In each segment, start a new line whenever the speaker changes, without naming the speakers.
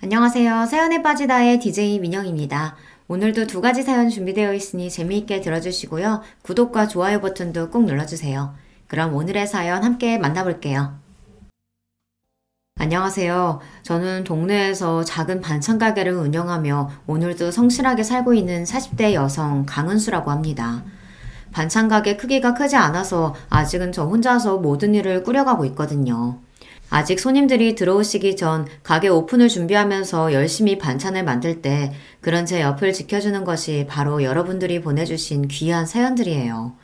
안녕하세요. 사연에 빠지다의 DJ 민영입니다. 오늘도 두 가지 사연 준비되어 있으니 재미있게 들어주시고요. 구독과 좋아요 버튼도 꼭 눌러주세요. 그럼 오늘의 사연 함께 만나볼게요. 안녕하세요. 저는 동네에서 작은 반찬 가게를 운영하며 오늘도 성실하게 살고 있는 40대 여성 강은수라고 합니다. 반찬 가게 크기가 크지 않아서 아직은 저 혼자서 모든 일을 꾸려가고 있거든요. 아직 손님들이 들어오시기 전 가게 오픈을 준비하면서 열심히 반찬을 만들 때 그런 제 옆을 지켜주는 것이 바로 여러분들이 보내주신 귀한 사연들이에요.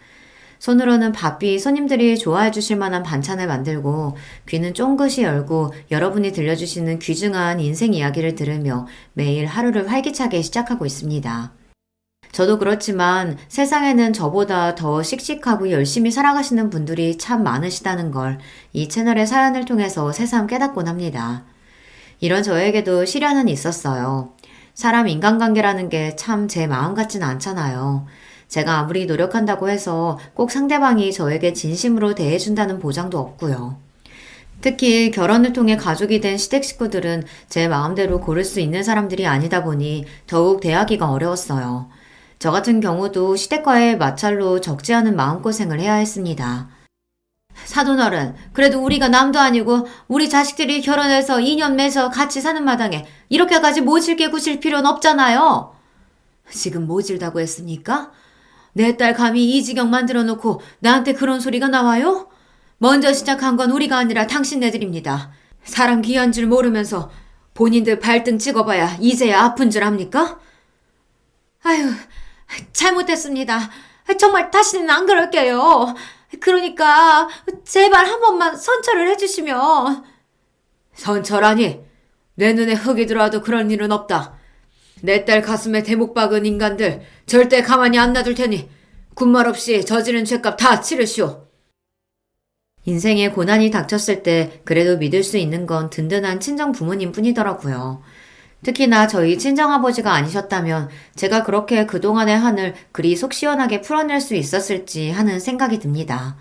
손으로는 바삐 손님들이 좋아해 주실 만한 반찬을 만들고 귀는 쫑긋이 열고 여러분이 들려주시는 귀중한 인생 이야기를 들으며 매일 하루를 활기차게 시작하고 있습니다. 저도 그렇지만 세상에는 저보다 더 씩씩하고 열심히 살아가시는 분들이 참 많으시다는 걸 이 채널의 사연을 통해서 새삼 깨닫곤 합니다. 이런 저에게도 시련은 있었어요. 사람 인간관계라는 게 참 제 마음 같진 않잖아요. 제가 아무리 노력한다고 해서 꼭 상대방이 저에게 진심으로 대해준다는 보장도 없고요. 특히 결혼을 통해 가족이 된 시댁 식구들은 제 마음대로 고를 수 있는 사람들이 아니다 보니 더욱 대하기가 어려웠어요. 저 같은 경우도 시댁과의 마찰로 적지 않은 마음고생을 해야 했습니다. 사돈어른, 그래도 우리가 남도 아니고 우리 자식들이 결혼해서 인연 맺어 같이 사는 마당에 이렇게까지 모질게 구실 필요는 없잖아요. 지금 모질다고 했습니까? 내 딸 감히 이 지경 만들어 놓고 나한테 그런 소리가 나와요? 먼저 시작한 건 우리가 아니라 당신네들입니다. 사람 귀한 줄 모르면서 본인들 발등 찍어봐야 이제야 아픈 줄 압니까? 아유, 잘못했습니다. 정말 다시는 안 그럴게요. 그러니까 제발 한 번만 선처를 해주시면. 선처라니? 내 눈에 흙이 들어와도 그런 일은 없다. 내 딸 가슴에 대목 박은 인간들 절대 가만히 안 놔둘 테니 군말 없이 저지른 죄값 다 치르시오. 인생에 고난이 닥쳤을 때 그래도 믿을 수 있는 건 든든한 친정 부모님 뿐이더라고요. 특히나 저희 친정아버지가 아니셨다면 제가 그렇게 그동안의 한을 그리 속 시원하게 풀어낼 수 있었을지 하는 생각이 듭니다.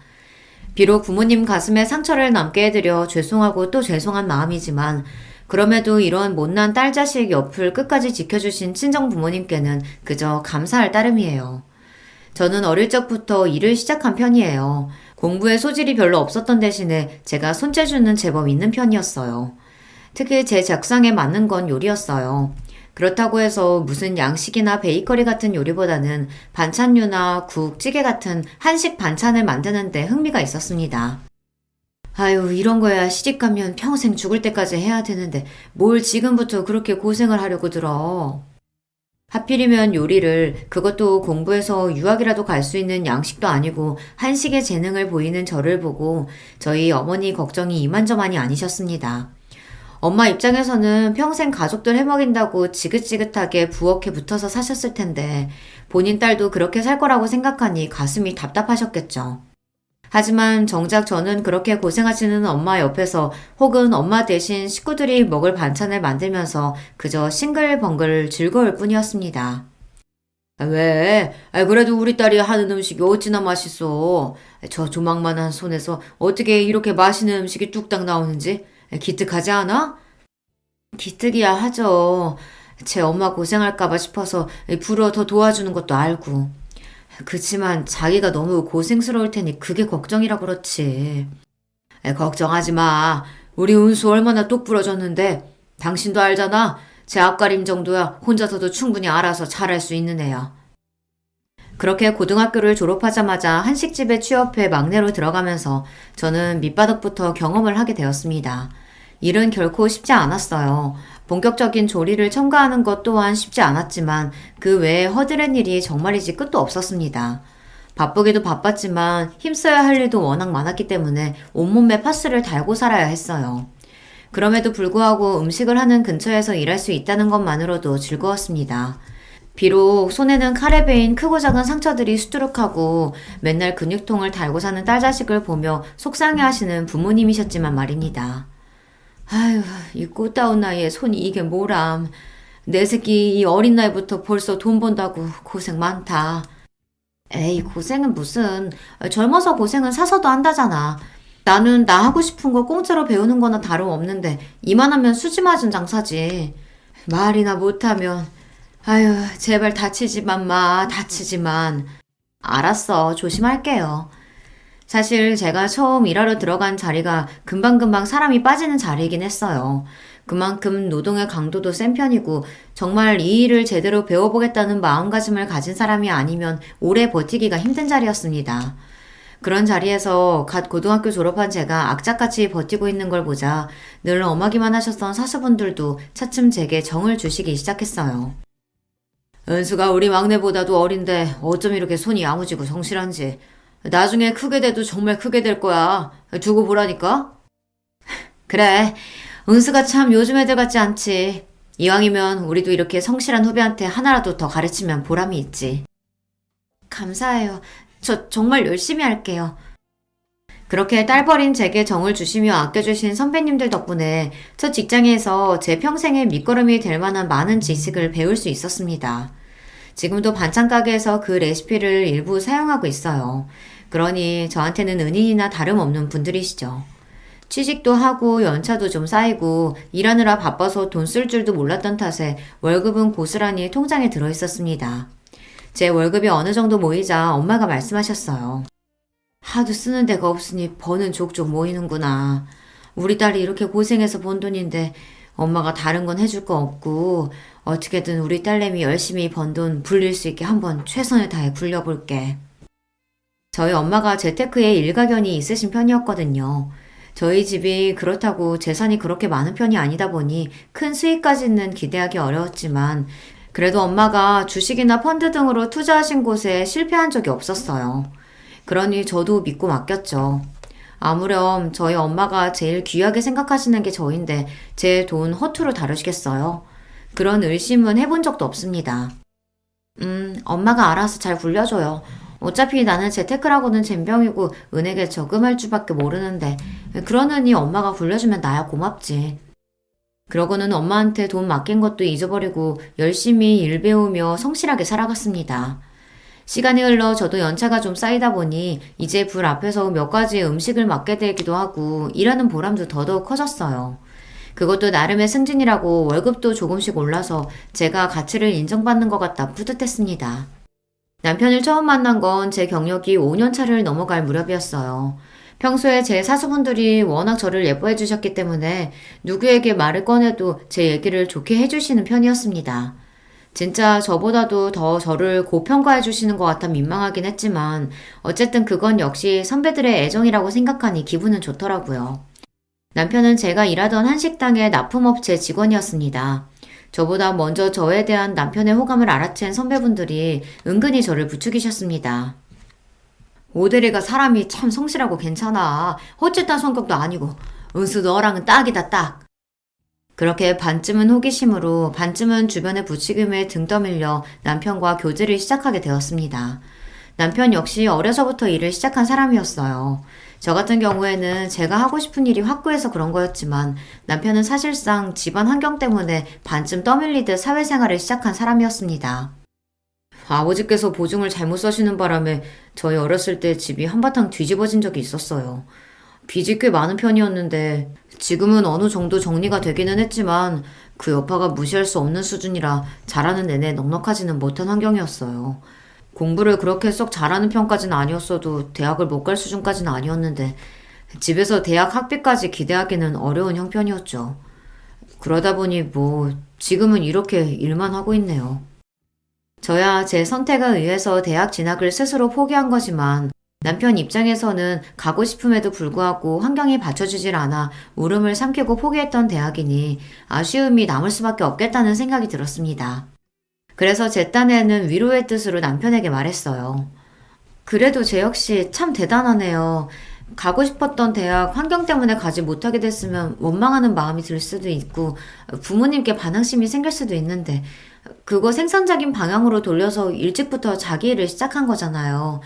비록 부모님 가슴에 상처를 남게 해드려 죄송하고 또 죄송한 마음이지만 그럼에도 이런 못난 딸 자식 옆을 끝까지 지켜주신 친정 부모님께는 그저 감사할 따름이에요. 저는 어릴 적부터 일을 시작한 편이에요. 공부에 소질이 별로 없었던 대신에 제가 손재주는 제법 있는 편이었어요. 특히 제 적성에 맞는 건 요리였어요. 그렇다고 해서 무슨 양식이나 베이커리 같은 요리보다는 반찬류나 국, 찌개 같은 한식 반찬을 만드는데 흥미가 있었습니다. 아유, 이런 거야 시집가면 평생 죽을 때까지 해야 되는데 뭘 지금부터 그렇게 고생을 하려고 들어. 하필이면 요리를, 그것도 공부해서 유학이라도 갈 수 있는 양식도 아니고 한식에 재능을 보이는 저를 보고 저희 어머니 걱정이 이만저만이 아니셨습니다. 엄마 입장에서는 평생 가족들 해먹인다고 지긋지긋하게 부엌에 붙어서 사셨을 텐데 본인 딸도 그렇게 살 거라고 생각하니 가슴이 답답하셨겠죠. 하지만 정작 저는 그렇게 고생하시는 엄마 옆에서 혹은 엄마 대신 식구들이 먹을 반찬을 만들면서 그저 싱글벙글 즐거울 뿐이었습니다. 왜? 그래도 우리 딸이 하는 음식이 어찌나 맛있어. 저 조망만한 손에서 어떻게 이렇게 맛있는 음식이 뚝딱 나오는지 기특하지 않아? 기특이야 하죠. 제 엄마 고생할까봐 싶어서 불어 더 도와주는 것도 알고. 그치만 자기가 너무 고생스러울 테니 그게 걱정이라 그렇지. 걱정하지 마. 우리 은수 얼마나 똑 부러졌는데. 당신도 알잖아. 제 앞가림 정도야 혼자서도 충분히 알아서 잘할 수 있는 애야. 그렇게 고등학교를 졸업하자마자 한식집에 취업해 막내로 들어가면서 저는 밑바닥부터 경험을 하게 되었습니다. 일은 결코 쉽지 않았어요. 본격적인 조리를 첨가하는 것 또한 쉽지 않았지만 그 외에 허드렛 일이 정말이지 끝도 없었습니다. 바쁘기도 바빴지만 힘써야 할 일도 워낙 많았기 때문에 온몸에 파스를 달고 살아야 했어요. 그럼에도 불구하고 음식을 하는 근처에서 일할 수 있다는 것만으로도 즐거웠습니다. 비록 손에는 칼에 베인 크고 작은 상처들이 수두룩하고 맨날 근육통을 달고 사는 딸 자식을 보며 속상해하시는 부모님이셨지만 말입니다. 아휴, 이 꽃다운 나이에 손이 이게 뭐람. 내 새끼 이 어린 나이부터 벌써 돈 번다고 고생 많다. 에이, 고생은 무슨. 젊어서 고생은 사서도 한다잖아. 나는 나 하고 싶은 거 공짜로 배우는 거나 다름없는데 이만하면 수지 맞은 장사지. 말이나 못하면, 아유, 제발 다치지만 마, 다치지만. 알았어, 조심할게요. 사실 제가 처음 일하러 들어간 자리가 금방금방 사람이 빠지는 자리이긴 했어요. 그만큼 노동의 강도도 센 편이고 정말 이 일을 제대로 배워보겠다는 마음가짐을 가진 사람이 아니면 오래 버티기가 힘든 자리였습니다. 그런 자리에서 갓 고등학교 졸업한 제가 악착같이 버티고 있는 걸 보자 늘 엄하기만 하셨던 사수분들도 차츰 제게 정을 주시기 시작했어요. 은수가 우리 막내보다도 어린데 어쩜 이렇게 손이 야무지고 성실한지. 나중에 크게 돼도 정말 크게 될 거야. 두고 보라니까. 그래, 은수가 참 요즘 애들 같지 않지. 이왕이면 우리도 이렇게 성실한 후배한테 하나라도 더 가르치면 보람이 있지. 감사해요. 저 정말 열심히 할게요. 그렇게 딸버린 제게 정을 주시며 아껴주신 선배님들 덕분에 첫 직장에서 제 평생의 밑거름이 될 만한 많은 지식을 배울 수 있었습니다. 지금도 반찬 가게에서 그 레시피를 일부 사용하고 있어요. 그러니 저한테는 은인이나 다름없는 분들이시죠. 취직도 하고 연차도 좀 쌓이고 일하느라 바빠서 돈 쓸 줄도 몰랐던 탓에 월급은 고스란히 통장에 들어 있었습니다. 제 월급이 어느 정도 모이자 엄마가 말씀하셨어요. 하도 쓰는 데가 없으니 버는 족족 모이는구나. 우리 딸이 이렇게 고생해서 번 돈인데 엄마가 다른 건 해줄 거 없고 어떻게든 우리 딸내미 열심히 번 돈 불릴 수 있게 한번 최선을 다해 굴려볼게. 저희 엄마가 재테크에 일가견이 있으신 편이었거든요. 저희 집이 그렇다고 재산이 그렇게 많은 편이 아니다 보니 큰 수익까지는 기대하기 어려웠지만 그래도 엄마가 주식이나 펀드 등으로 투자하신 곳에 실패한 적이 없었어요. 그러니 저도 믿고 맡겼죠. 아무렴 저희 엄마가 제일 귀하게 생각하시는 게 저인데 제 돈 허투루 다루시겠어요? 그런 의심은 해본 적도 없습니다. 엄마가 알아서 잘 굴려줘요. 어차피 나는 재테크라고는 젬병이고 은행에 저금할 줄밖에 모르는데 그러느니 엄마가 굴려주면 나야 고맙지. 그러고는 엄마한테 돈 맡긴 것도 잊어버리고 열심히 일 배우며 성실하게 살아갔습니다. 시간이 흘러 저도 연차가 좀 쌓이다 보니 이제 불 앞에서 몇 가지 음식을 맡게 되기도 하고 일하는 보람도 더더욱 커졌어요. 그것도 나름의 승진이라고 월급도 조금씩 올라서 제가 가치를 인정받는 것 같다 뿌듯했습니다. 남편을 처음 만난 건 제 경력이 5년 차를 넘어갈 무렵이었어요. 평소에 제 사수분들이 워낙 저를 예뻐해 주셨기 때문에 누구에게 말을 꺼내도 제 얘기를 좋게 해주시는 편이었습니다. 진짜 저보다도 더 저를 고평가해 주시는 것 같아 민망하긴 했지만 어쨌든 그건 역시 선배들의 애정이라고 생각하니 기분은 좋더라고요. 남편은 제가 일하던 한식당의 납품업체 직원이었습니다. 저보다 먼저 저에 대한 남편의 호감을 알아챈 선배분들이 은근히 저를 부추기셨습니다. 오대리가 사람이 참 성실하고 괜찮아. 헛짓한 성격도 아니고. 은수 너랑은 딱이다 딱. 그렇게 반쯤은 호기심으로 반쯤은 주변의 부추김에 등 떠밀려 남편과 교제를 시작하게 되었습니다. 남편 역시 어려서부터 일을 시작한 사람이었어요. 저 같은 경우에는 제가 하고 싶은 일이 확고해서 그런 거였지만 남편은 사실상 집안 환경 때문에 반쯤 떠밀리듯 사회생활을 시작한 사람이었습니다. 아버지께서 보증을 잘못 써시는 바람에 저희 어렸을 때 집이 한바탕 뒤집어진 적이 있었어요. 빚이 꽤 많은 편이었는데 지금은 어느 정도 정리가 되기는 했지만 그 여파가 무시할 수 없는 수준이라 자라는 내내 넉넉하지는 못한 환경이었어요. 공부를 그렇게 썩 잘하는 편까지는 아니었어도 대학을 못 갈 수준까지는 아니었는데 집에서 대학 학비까지 기대하기는 어려운 형편이었죠. 그러다 보니 지금은 이렇게 일만 하고 있네요. 저야 제 선택에 의해서 대학 진학을 스스로 포기한 거지만 남편 입장에서는 가고 싶음에도 불구하고 환경이 받쳐주질 않아 울음을 삼키고 포기했던 대학이니 아쉬움이 남을 수밖에 없겠다는 생각이 들었습니다. 그래서 제 딴에는 위로의 뜻으로 남편에게 말했어요. 그래도 제 역시 참 대단하네요. 가고 싶었던 대학 환경 때문에 가지 못하게 됐으면 원망하는 마음이 들 수도 있고 부모님께 반항심이 생길 수도 있는데 그거 생산적인 방향으로 돌려서 일찍부터 자기 일을 시작한 거잖아요.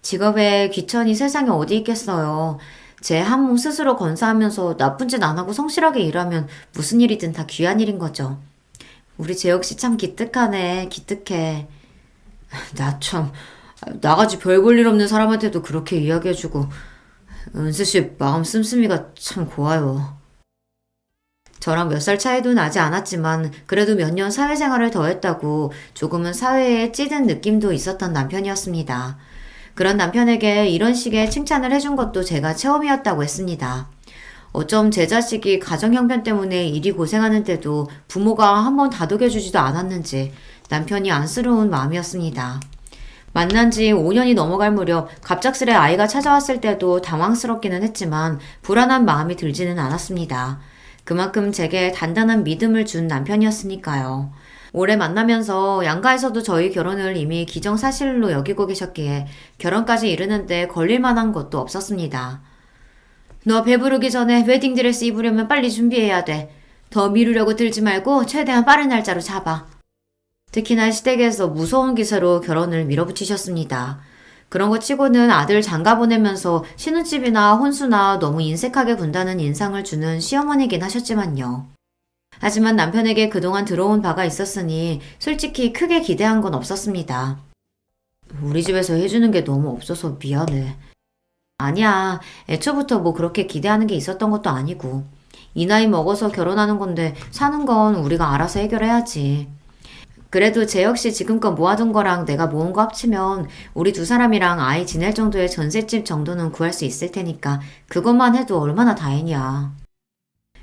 직업에 귀천이 세상에 어디 있겠어요. 제 한 몸 스스로 건사하면서 나쁜 짓 안 하고 성실하게 일하면 무슨 일이든 다 귀한 일인 거죠. 우리 재혁 씨 참 기특하네. 기특해. 나 참 나같이 별 볼 일 없는 사람한테도 그렇게 이야기해주고 은수 씨 마음 씀씀이가 참 고와요. 저랑 몇 살 차이도 나지 않았지만 그래도 몇 년 사회생활을 더했다고 조금은 사회에 찌든 느낌도 있었던 남편이었습니다. 그런 남편에게 이런 식의 칭찬을 해준 것도 제가 처음이었다고 했습니다. 어쩜 제 자식이 가정 형편 때문에 이리 고생하는데도 부모가 한번 다독여주지도 않았는지 남편이 안쓰러운 마음이었습니다. 만난 지 5년이 넘어갈 무렵 갑작스레 아이가 찾아왔을 때도 당황스럽기는 했지만 불안한 마음이 들지는 않았습니다. 그만큼 제게 단단한 믿음을 준 남편이었으니까요. 오래 만나면서 양가에서도 저희 결혼을 이미 기정사실로 여기고 계셨기에 결혼까지 이르는데 걸릴 만한 것도 없었습니다. 너 배부르기 전에 웨딩드레스 입으려면 빨리 준비해야 돼. 더 미루려고 들지 말고 최대한 빠른 날짜로 잡아. 특히나 시댁에서 무서운 기세로 결혼을 밀어붙이셨습니다. 그런 거 치고는 아들 장가 보내면서 신혼집이나 혼수나 너무 인색하게 군다는 인상을 주는 시어머니긴 하셨지만요. 하지만 남편에게 그동안 들어온 바가 있었으니 솔직히 크게 기대한 건 없었습니다. 우리 집에서 해주는 게 너무 없어서 미안해. 아니야. 애초부터 뭐 그렇게 기대하는 게 있었던 것도 아니고. 이 나이 먹어서 결혼하는 건데 사는 건 우리가 알아서 해결해야지. 그래도 쟤 역시 지금껏 모아둔 거랑 내가 모은 거 합치면 우리 두 사람이랑 아이 지낼 정도의 전셋집 정도는 구할 수 있을 테니까 그것만 해도 얼마나 다행이야.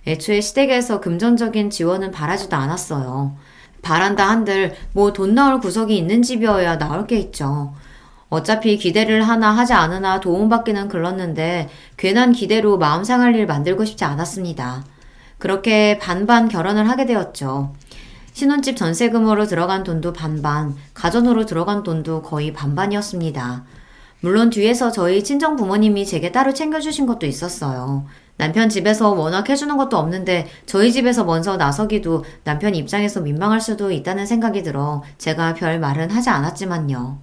애초에 시댁에서 금전적인 지원은 바라지도 않았어요. 바란다 한들 뭐 돈 나올 구석이 있는 집이어야 나올 게 있죠. 어차피 기대를 하나 하지 않으나 도움받기는 글렀는데 괜한 기대로 마음 상할 일 만들고 싶지 않았습니다. 그렇게 반반 결혼을 하게 되었죠. 신혼집 전세금으로 들어간 돈도 반반, 가전으로 들어간 돈도 거의 반반이었습니다. 물론 뒤에서 저희 친정 부모님이 제게 따로 챙겨주신 것도 있었어요. 남편 집에서 워낙 해주는 것도 없는데 저희 집에서 먼저 나서기도 남편 입장에서 민망할 수도 있다는 생각이 들어 제가 별 말은 하지 않았지만요.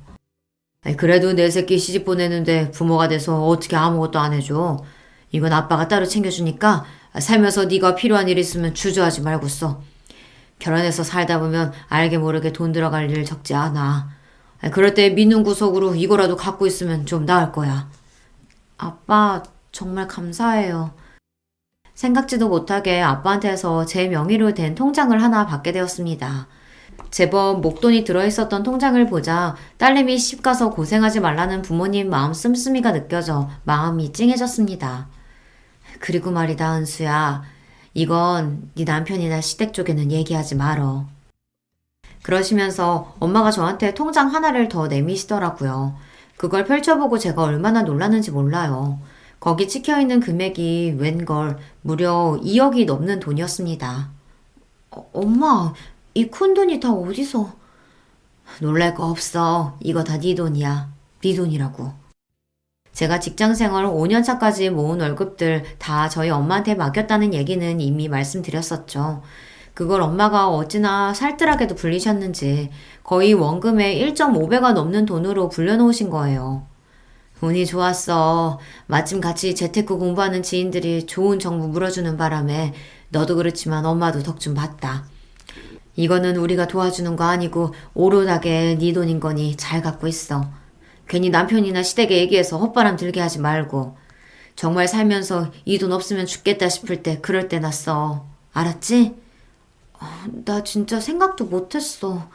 그래도 내 새끼 시집 보내는데 부모가 돼서 어떻게 아무것도 안 해줘. 이건 아빠가 따로 챙겨주니까 살면서 네가 필요한 일 있으면 주저하지 말고 써. 결혼해서 살다 보면 알게 모르게 돈 들어갈 일 적지 않아. 그럴 때 믿는 구석으로 이거라도 갖고 있으면 좀 나을 거야. 아빠 정말 감사해요. 생각지도 못하게 아빠한테서 제 명의로 된 통장을 하나 받게 되었습니다. 제법 목돈이 들어있었던 통장을 보자 딸내미 시집가서 고생하지 말라는 부모님 마음 씀씀이가 느껴져 마음이 찡해졌습니다. 그리고 말이다 은수야. 이건 네 남편이나 시댁 쪽에는 얘기하지 말어. 그러시면서 엄마가 저한테 통장 하나를 더 내미시더라고요. 그걸 펼쳐보고 제가 얼마나 놀랐는지 몰라요. 거기 찍혀있는 금액이 웬걸 무려 2억이 넘는 돈이었습니다. 엄마, 이 큰 돈이 다 어디서? 놀랄 거 없어. 이거 다 네 돈이야. 네 돈이라고. 제가 직장생활 5년차까지 모은 월급들 다 저희 엄마한테 맡겼다는 얘기는 이미 말씀드렸었죠. 그걸 엄마가 어찌나 살뜰하게도 불리셨는지 거의 원금의 1.5배가 넘는 돈으로 불려놓으신 거예요. 운이 좋았어. 마침 같이 재테크 공부하는 지인들이 좋은 정보 물어주는 바람에 너도 그렇지만 엄마도 덕 좀 봤다. 이거는 우리가 도와주는 거 아니고 오롯하게 네 돈인 거니 잘 갖고 있어. 괜히 남편이나 시댁에 얘기해서 헛바람 들게 하지 말고. 정말 살면서 이 돈 없으면 죽겠다 싶을 때 그럴 때나 써. 알았지? 나 진짜 생각도 못했어.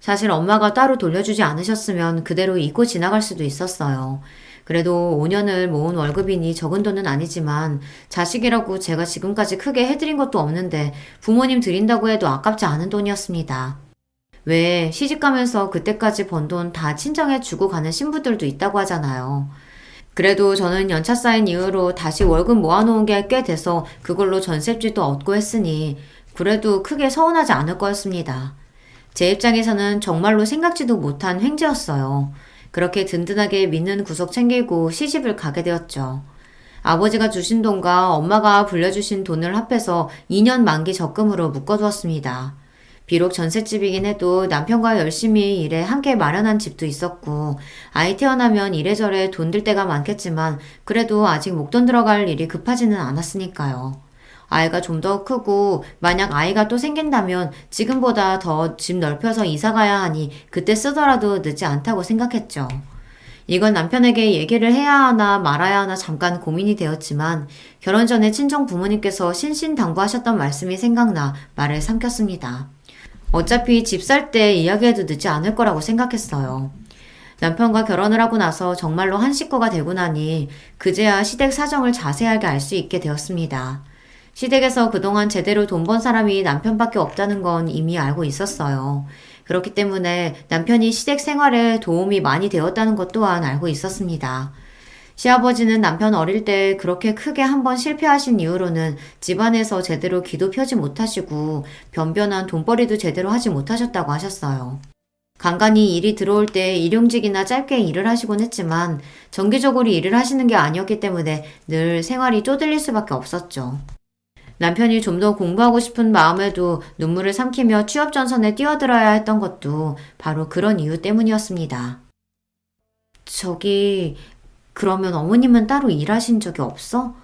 사실 엄마가 따로 돌려주지 않으셨으면 그대로 잊고 지나갈 수도 있었어요. 그래도 5년을 모은 월급이니 적은 돈은 아니지만 자식이라고 제가 지금까지 크게 해드린 것도 없는데 부모님 드린다고 해도 아깝지 않은 돈이었습니다. 왜 시집가면서 그때까지 번 돈 다 친정에 주고 가는 신부들도 있다고 하잖아요. 그래도 저는 연차 쌓인 이후로 다시 월급 모아놓은 게 꽤 돼서 그걸로 전셋집도 얻고 했으니 그래도 크게 서운하지 않을 거였습니다. 제 입장에서는 정말로 생각지도 못한 횡재였어요. 그렇게 든든하게 믿는 구석 챙기고 시집을 가게 되었죠. 아버지가 주신 돈과 엄마가 불려주신 돈을 합해서 2년 만기 적금으로 묶어두었습니다. 비록 전셋집이긴 해도 남편과 열심히 일해 함께 마련한 집도 있었고 아이 태어나면 이래저래 돈 들 때가 많겠지만 그래도 아직 목돈 들어갈 일이 급하지는 않았으니까요. 아이가 좀 더 크고 만약 아이가 또 생긴다면 지금보다 더 집 넓혀서 이사 가야 하니 그때 쓰더라도 늦지 않다고 생각했죠. 이건 남편에게 얘기를 해야 하나 말아야 하나 잠깐 고민이 되었지만 결혼 전에 친정 부모님께서 신신당부하셨던 말씀이 생각나 말을 삼켰습니다. 어차피 집 살 때 이야기해도 늦지 않을 거라고 생각했어요. 남편과 결혼을 하고 나서 정말로 한 식구가 되고 나니 그제야 시댁 사정을 자세하게 알 수 있게 되었습니다. 시댁에서 그동안 제대로 돈 번 사람이 남편밖에 없다는 건 이미 알고 있었어요. 그렇기 때문에 남편이 시댁 생활에 도움이 많이 되었다는 것 또한 알고 있었습니다. 시아버지는 남편 어릴 때 그렇게 크게 한번 실패하신 이후로는 집안에서 제대로 기도 펴지 못하시고 변변한 돈벌이도 제대로 하지 못하셨다고 하셨어요. 간간히 일이 들어올 때 일용직이나 짧게 일을 하시곤 했지만 정기적으로 일을 하시는 게 아니었기 때문에 늘 생활이 쪼들릴 수밖에 없었죠. 남편이 좀 더 공부하고 싶은 마음에도 눈물을 삼키며 취업 전선에 뛰어들어야 했던 것도 바로 그런 이유 때문이었습니다. 그러면 어머님은 따로 일하신 적이 없어?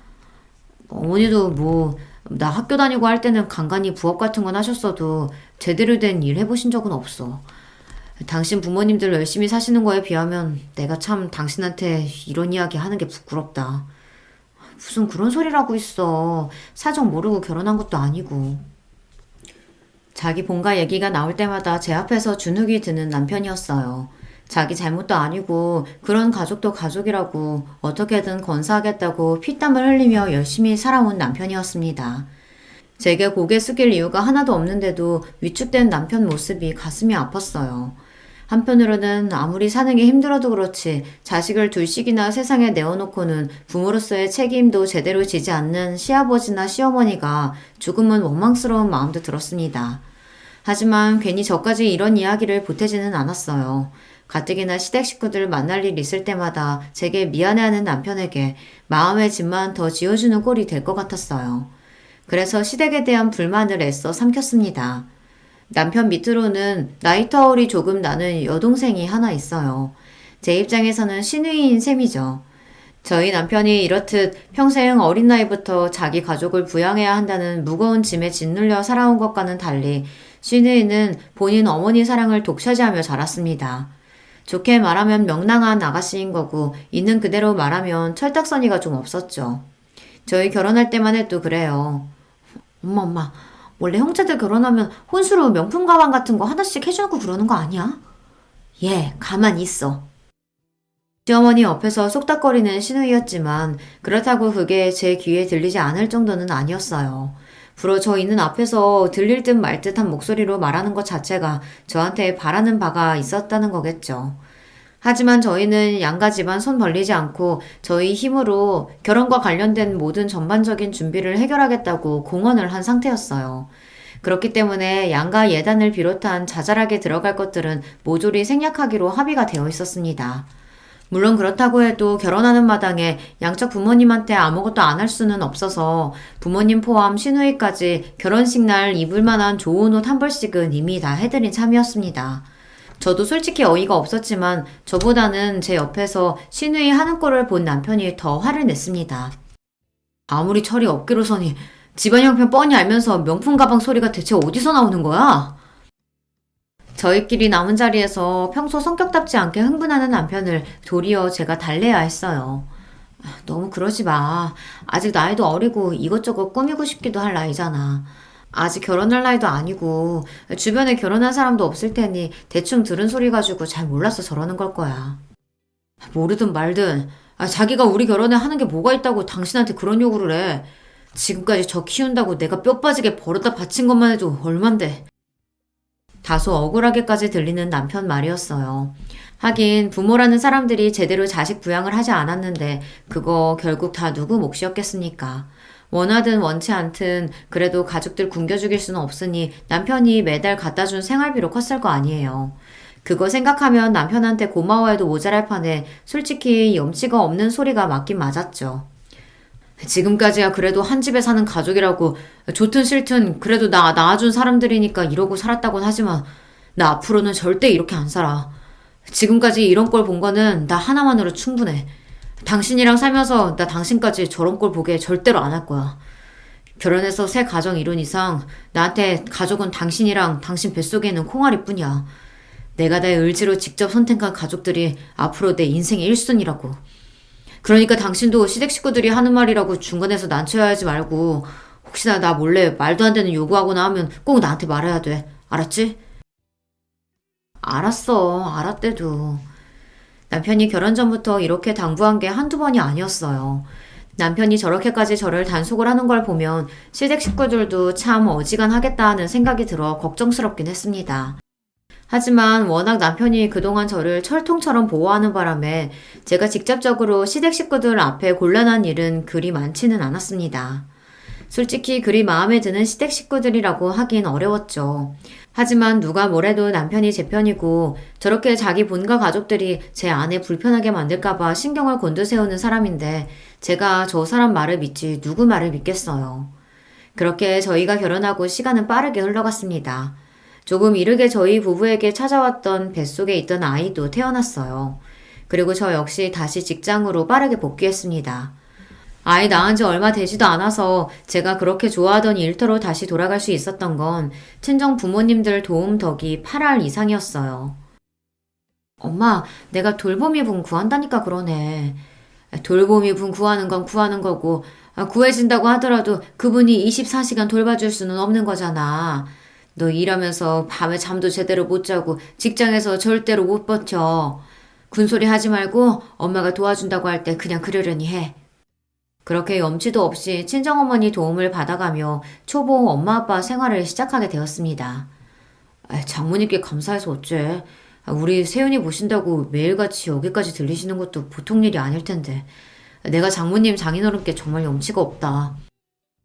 어머니도 나 학교 다니고 할 때는 간간히 부업 같은 건 하셨어도 제대로 된 일 해보신 적은 없어. 당신 부모님들 열심히 사시는 거에 비하면 내가 참 당신한테 이런 이야기 하는 게 부끄럽다. 무슨 그런 소리라고 있어. 사정 모르고 결혼한 것도 아니고. 자기 본가 얘기가 나올 때마다 제 앞에서 주눅이 드는 남편이었어요. 자기 잘못도 아니고 그런 가족도 가족이라고 어떻게든 건사하겠다고 피땀을 흘리며 열심히 살아온 남편이었습니다. 제게 고개 숙일 이유가 하나도 없는데도 위축된 남편 모습이 가슴이 아팠어요. 한편으로는 아무리 사는 게 힘들어도 그렇지 자식을 둘씩이나 세상에 내어놓고는 부모로서의 책임도 제대로 지지 않는 시아버지나 시어머니가 조금은 원망스러운 마음도 들었습니다. 하지만 괜히 저까지 이런 이야기를 보태지는 않았어요. 가뜩이나 시댁 식구들 만날 일 있을 때마다 제게 미안해하는 남편에게 마음의 짐만 더 지어주는 꼴이 될 것 같았어요. 그래서 시댁에 대한 불만을 애써 삼켰습니다. 남편 밑으로는 나이 터울이 조금 나는 여동생이 하나 있어요. 제 입장에서는 시누이인 셈이죠. 저희 남편이 이렇듯 평생 어린 나이부터 자기 가족을 부양해야 한다는 무거운 짐에 짓눌려 살아온 것과는 달리 시누이는 본인 어머니 사랑을 독차지하며 자랐습니다. 좋게 말하면 명랑한 아가씨인 거고 있는 그대로 말하면 철딱서니가 좀 없었죠. 저희 결혼할 때만 해도 그래요. 엄마. 원래 형제들 결혼하면 혼수로 명품 가방 같은 거 하나씩 해주고 그러는 거 아니야? 가만히 있어. 시어머니 옆에서 쏙닥거리는 시누이였지만 그렇다고 그게 제 귀에 들리지 않을 정도는 아니었어요. 불어 저 있는 앞에서 들릴 듯 말 듯한 목소리로 말하는 것 자체가 저한테 바라는 바가 있었다는 거겠죠. 하지만 저희는 양가 집안 손 벌리지 않고 저희 힘으로 결혼과 관련된 모든 전반적인 준비를 해결하겠다고 공언을 한 상태였어요. 그렇기 때문에 양가 예단을 비롯한 자잘하게 들어갈 것들은 모조리 생략하기로 합의가 되어 있었습니다. 물론 그렇다고 해도 결혼하는 마당에 양쪽 부모님한테 아무것도 안 할 수는 없어서 부모님 포함 시누이까지 결혼식 날 입을 만한 좋은 옷 한 벌씩은 이미 다 해드린 참이었습니다. 저도 솔직히 어이가 없었지만 저보다는 제 옆에서 시누이 하는 꼴을 본 남편이 더 화를 냈습니다. 아무리 철이 없기로서니 집안 형편 뻔히 알면서 명품 가방 소리가 대체 어디서 나오는 거야? 저희끼리 남은 자리에서 평소 성격답지 않게 흥분하는 남편을 도리어 제가 달래야 했어요. 너무 그러지 마. 아직 나이도 어리고 이것저것 꾸미고 싶기도 할 나이잖아. 아직 결혼할 나이도 아니고 주변에 결혼한 사람도 없을 테니 대충 들은 소리 가지고 잘 몰라서 저러는 걸 거야. 모르든 말든 자기가 우리 결혼에 하는 게 뭐가 있다고 당신한테 그런 요구를 해. 지금까지 저 키운다고 내가 뼈 빠지게 벌어다 바친 것만 해도 얼만데. 다소 억울하게까지 들리는 남편 말이었어요. 하긴 부모라는 사람들이 제대로 자식 부양을 하지 않았는데 그거 결국 다 누구 몫이었겠습니까? 원하든 원치 않든 그래도 가족들 굶겨 죽일 수는 없으니 남편이 매달 갖다 준 생활비로 컸을 거 아니에요. 그거 생각하면 남편한테 고마워해도 모자랄 판에 솔직히 염치가 없는 소리가 맞긴 맞았죠. 지금까지야 그래도 한 집에 사는 가족이라고 좋든 싫든 그래도 나 낳아준 사람들이니까 이러고 살았다곤 하지만 나 앞으로는 절대 이렇게 안 살아. 지금까지 이런 꼴 본 거는 나 하나만으로 충분해. 당신이랑 살면서 나 당신까지 저런 꼴 보게 절대로 안 할 거야. 결혼해서 새 가정 이룬 이상 나한테 가족은 당신이랑 당신 뱃속에 있는 콩알이뿐이야. 내가 내 의지로 직접 선택한 가족들이 앞으로 내 인생의 1순위라고. 그러니까 당신도 시댁 식구들이 하는 말이라고 중간에서 난처해하지 말고 혹시나 나 몰래 말도 안 되는 요구하거나 하면 꼭 나한테 말해야 돼. 알았지? 알았어. 알았대도. 남편이 결혼 전부터 이렇게 당부한 게 한두 번이 아니었어요. 남편이 저렇게까지 저를 단속을 하는 걸 보면 시댁 식구들도 참 어지간하겠다 하는 생각이 들어 걱정스럽긴 했습니다. 하지만 워낙 남편이 그동안 저를 철통처럼 보호하는 바람에 제가 직접적으로 시댁 식구들 앞에 곤란한 일은 그리 많지는 않았습니다. 솔직히 그리 마음에 드는 시댁 식구들이라고 하긴 어려웠죠. 하지만 누가 뭐래도 남편이 제 편이고 저렇게 자기 본가 가족들이 제 아내 불편하게 만들까봐 신경을 곤두세우는 사람인데 제가 저 사람 말을 믿지 누구 말을 믿겠어요. 그렇게 저희가 결혼하고 시간은 빠르게 흘러갔습니다. 조금 이르게 저희 부부에게 찾아왔던 뱃속에 있던 아이도 태어났어요. 그리고 저 역시 다시 직장으로 빠르게 복귀했습니다. 아이 낳은 지 얼마 되지도 않아서 제가 그렇게 좋아하던 일터로 다시 돌아갈 수 있었던 건 친정 부모님들 도움 덕이 8할 이상이었어요. 엄마, 내가 돌보미 분 구한다니까 그러네. 돌보미 분 구하는 건 구하는 거고, 구해진다고 하더라도 그분이 24시간 돌봐줄 수는 없는 거잖아. 너 일하면서 밤에 잠도 제대로 못 자고 직장에서 절대로 못 버텨. 군소리 하지 말고 엄마가 도와준다고 할 때 그냥 그러려니 해. 그렇게 염치도 없이 친정어머니 도움을 받아가며 초보 엄마 아빠 생활을 시작하게 되었습니다. 장모님께 감사해서 어째. 우리 세윤이 보신다고 매일같이 여기까지 들리시는 것도 보통 일이 아닐 텐데. 내가 장모님 장인어른께 정말 염치가 없다.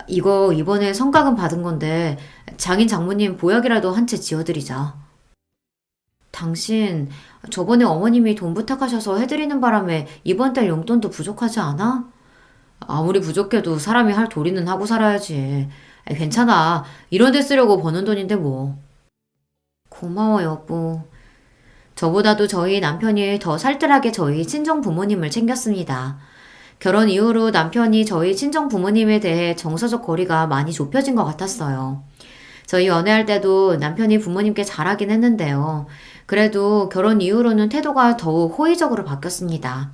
이거 이번에 성과금 받은 건데 장인 장모님 보약이라도 한 채 지어드리자. 당신 저번에 어머님이 돈 부탁하셔서 해드리는 바람에 이번 달 용돈도 부족하지 않아? 아무리 부족해도 사람이 할 도리는 하고 살아야지. 괜찮아. 이런 데 쓰려고 버는 돈인데 뭐. 고마워 여보. 저보다도 저희 남편이 더 살뜰하게 저희 친정 부모님을 챙겼습니다. 결혼 이후로 남편이 저희 친정 부모님에 대해 정서적 거리가 많이 좁혀진 것 같았어요. 저희 연애할 때도 남편이 부모님께 잘하긴 했는데요. 그래도 결혼 이후로는 태도가 더욱 호의적으로 바뀌었습니다.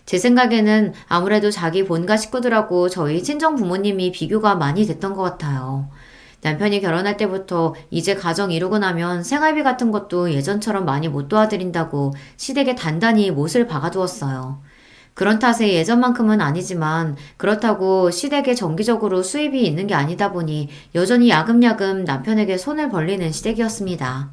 제 생각에는 아무래도 자기 본가 식구들하고 저희 친정 부모님이 비교가 많이 됐던 것 같아요. 남편이 결혼할 때부터 이제 가정 이루고 나면 생활비 같은 것도 예전처럼 많이 못 도와드린다고 시댁에 단단히 못을 박아두었어요. 그런 탓에 예전만큼은 아니지만 그렇다고 시댁에 정기적으로 수입이 있는 게 아니다 보니 여전히 야금야금 남편에게 손을 벌리는 시댁이었습니다.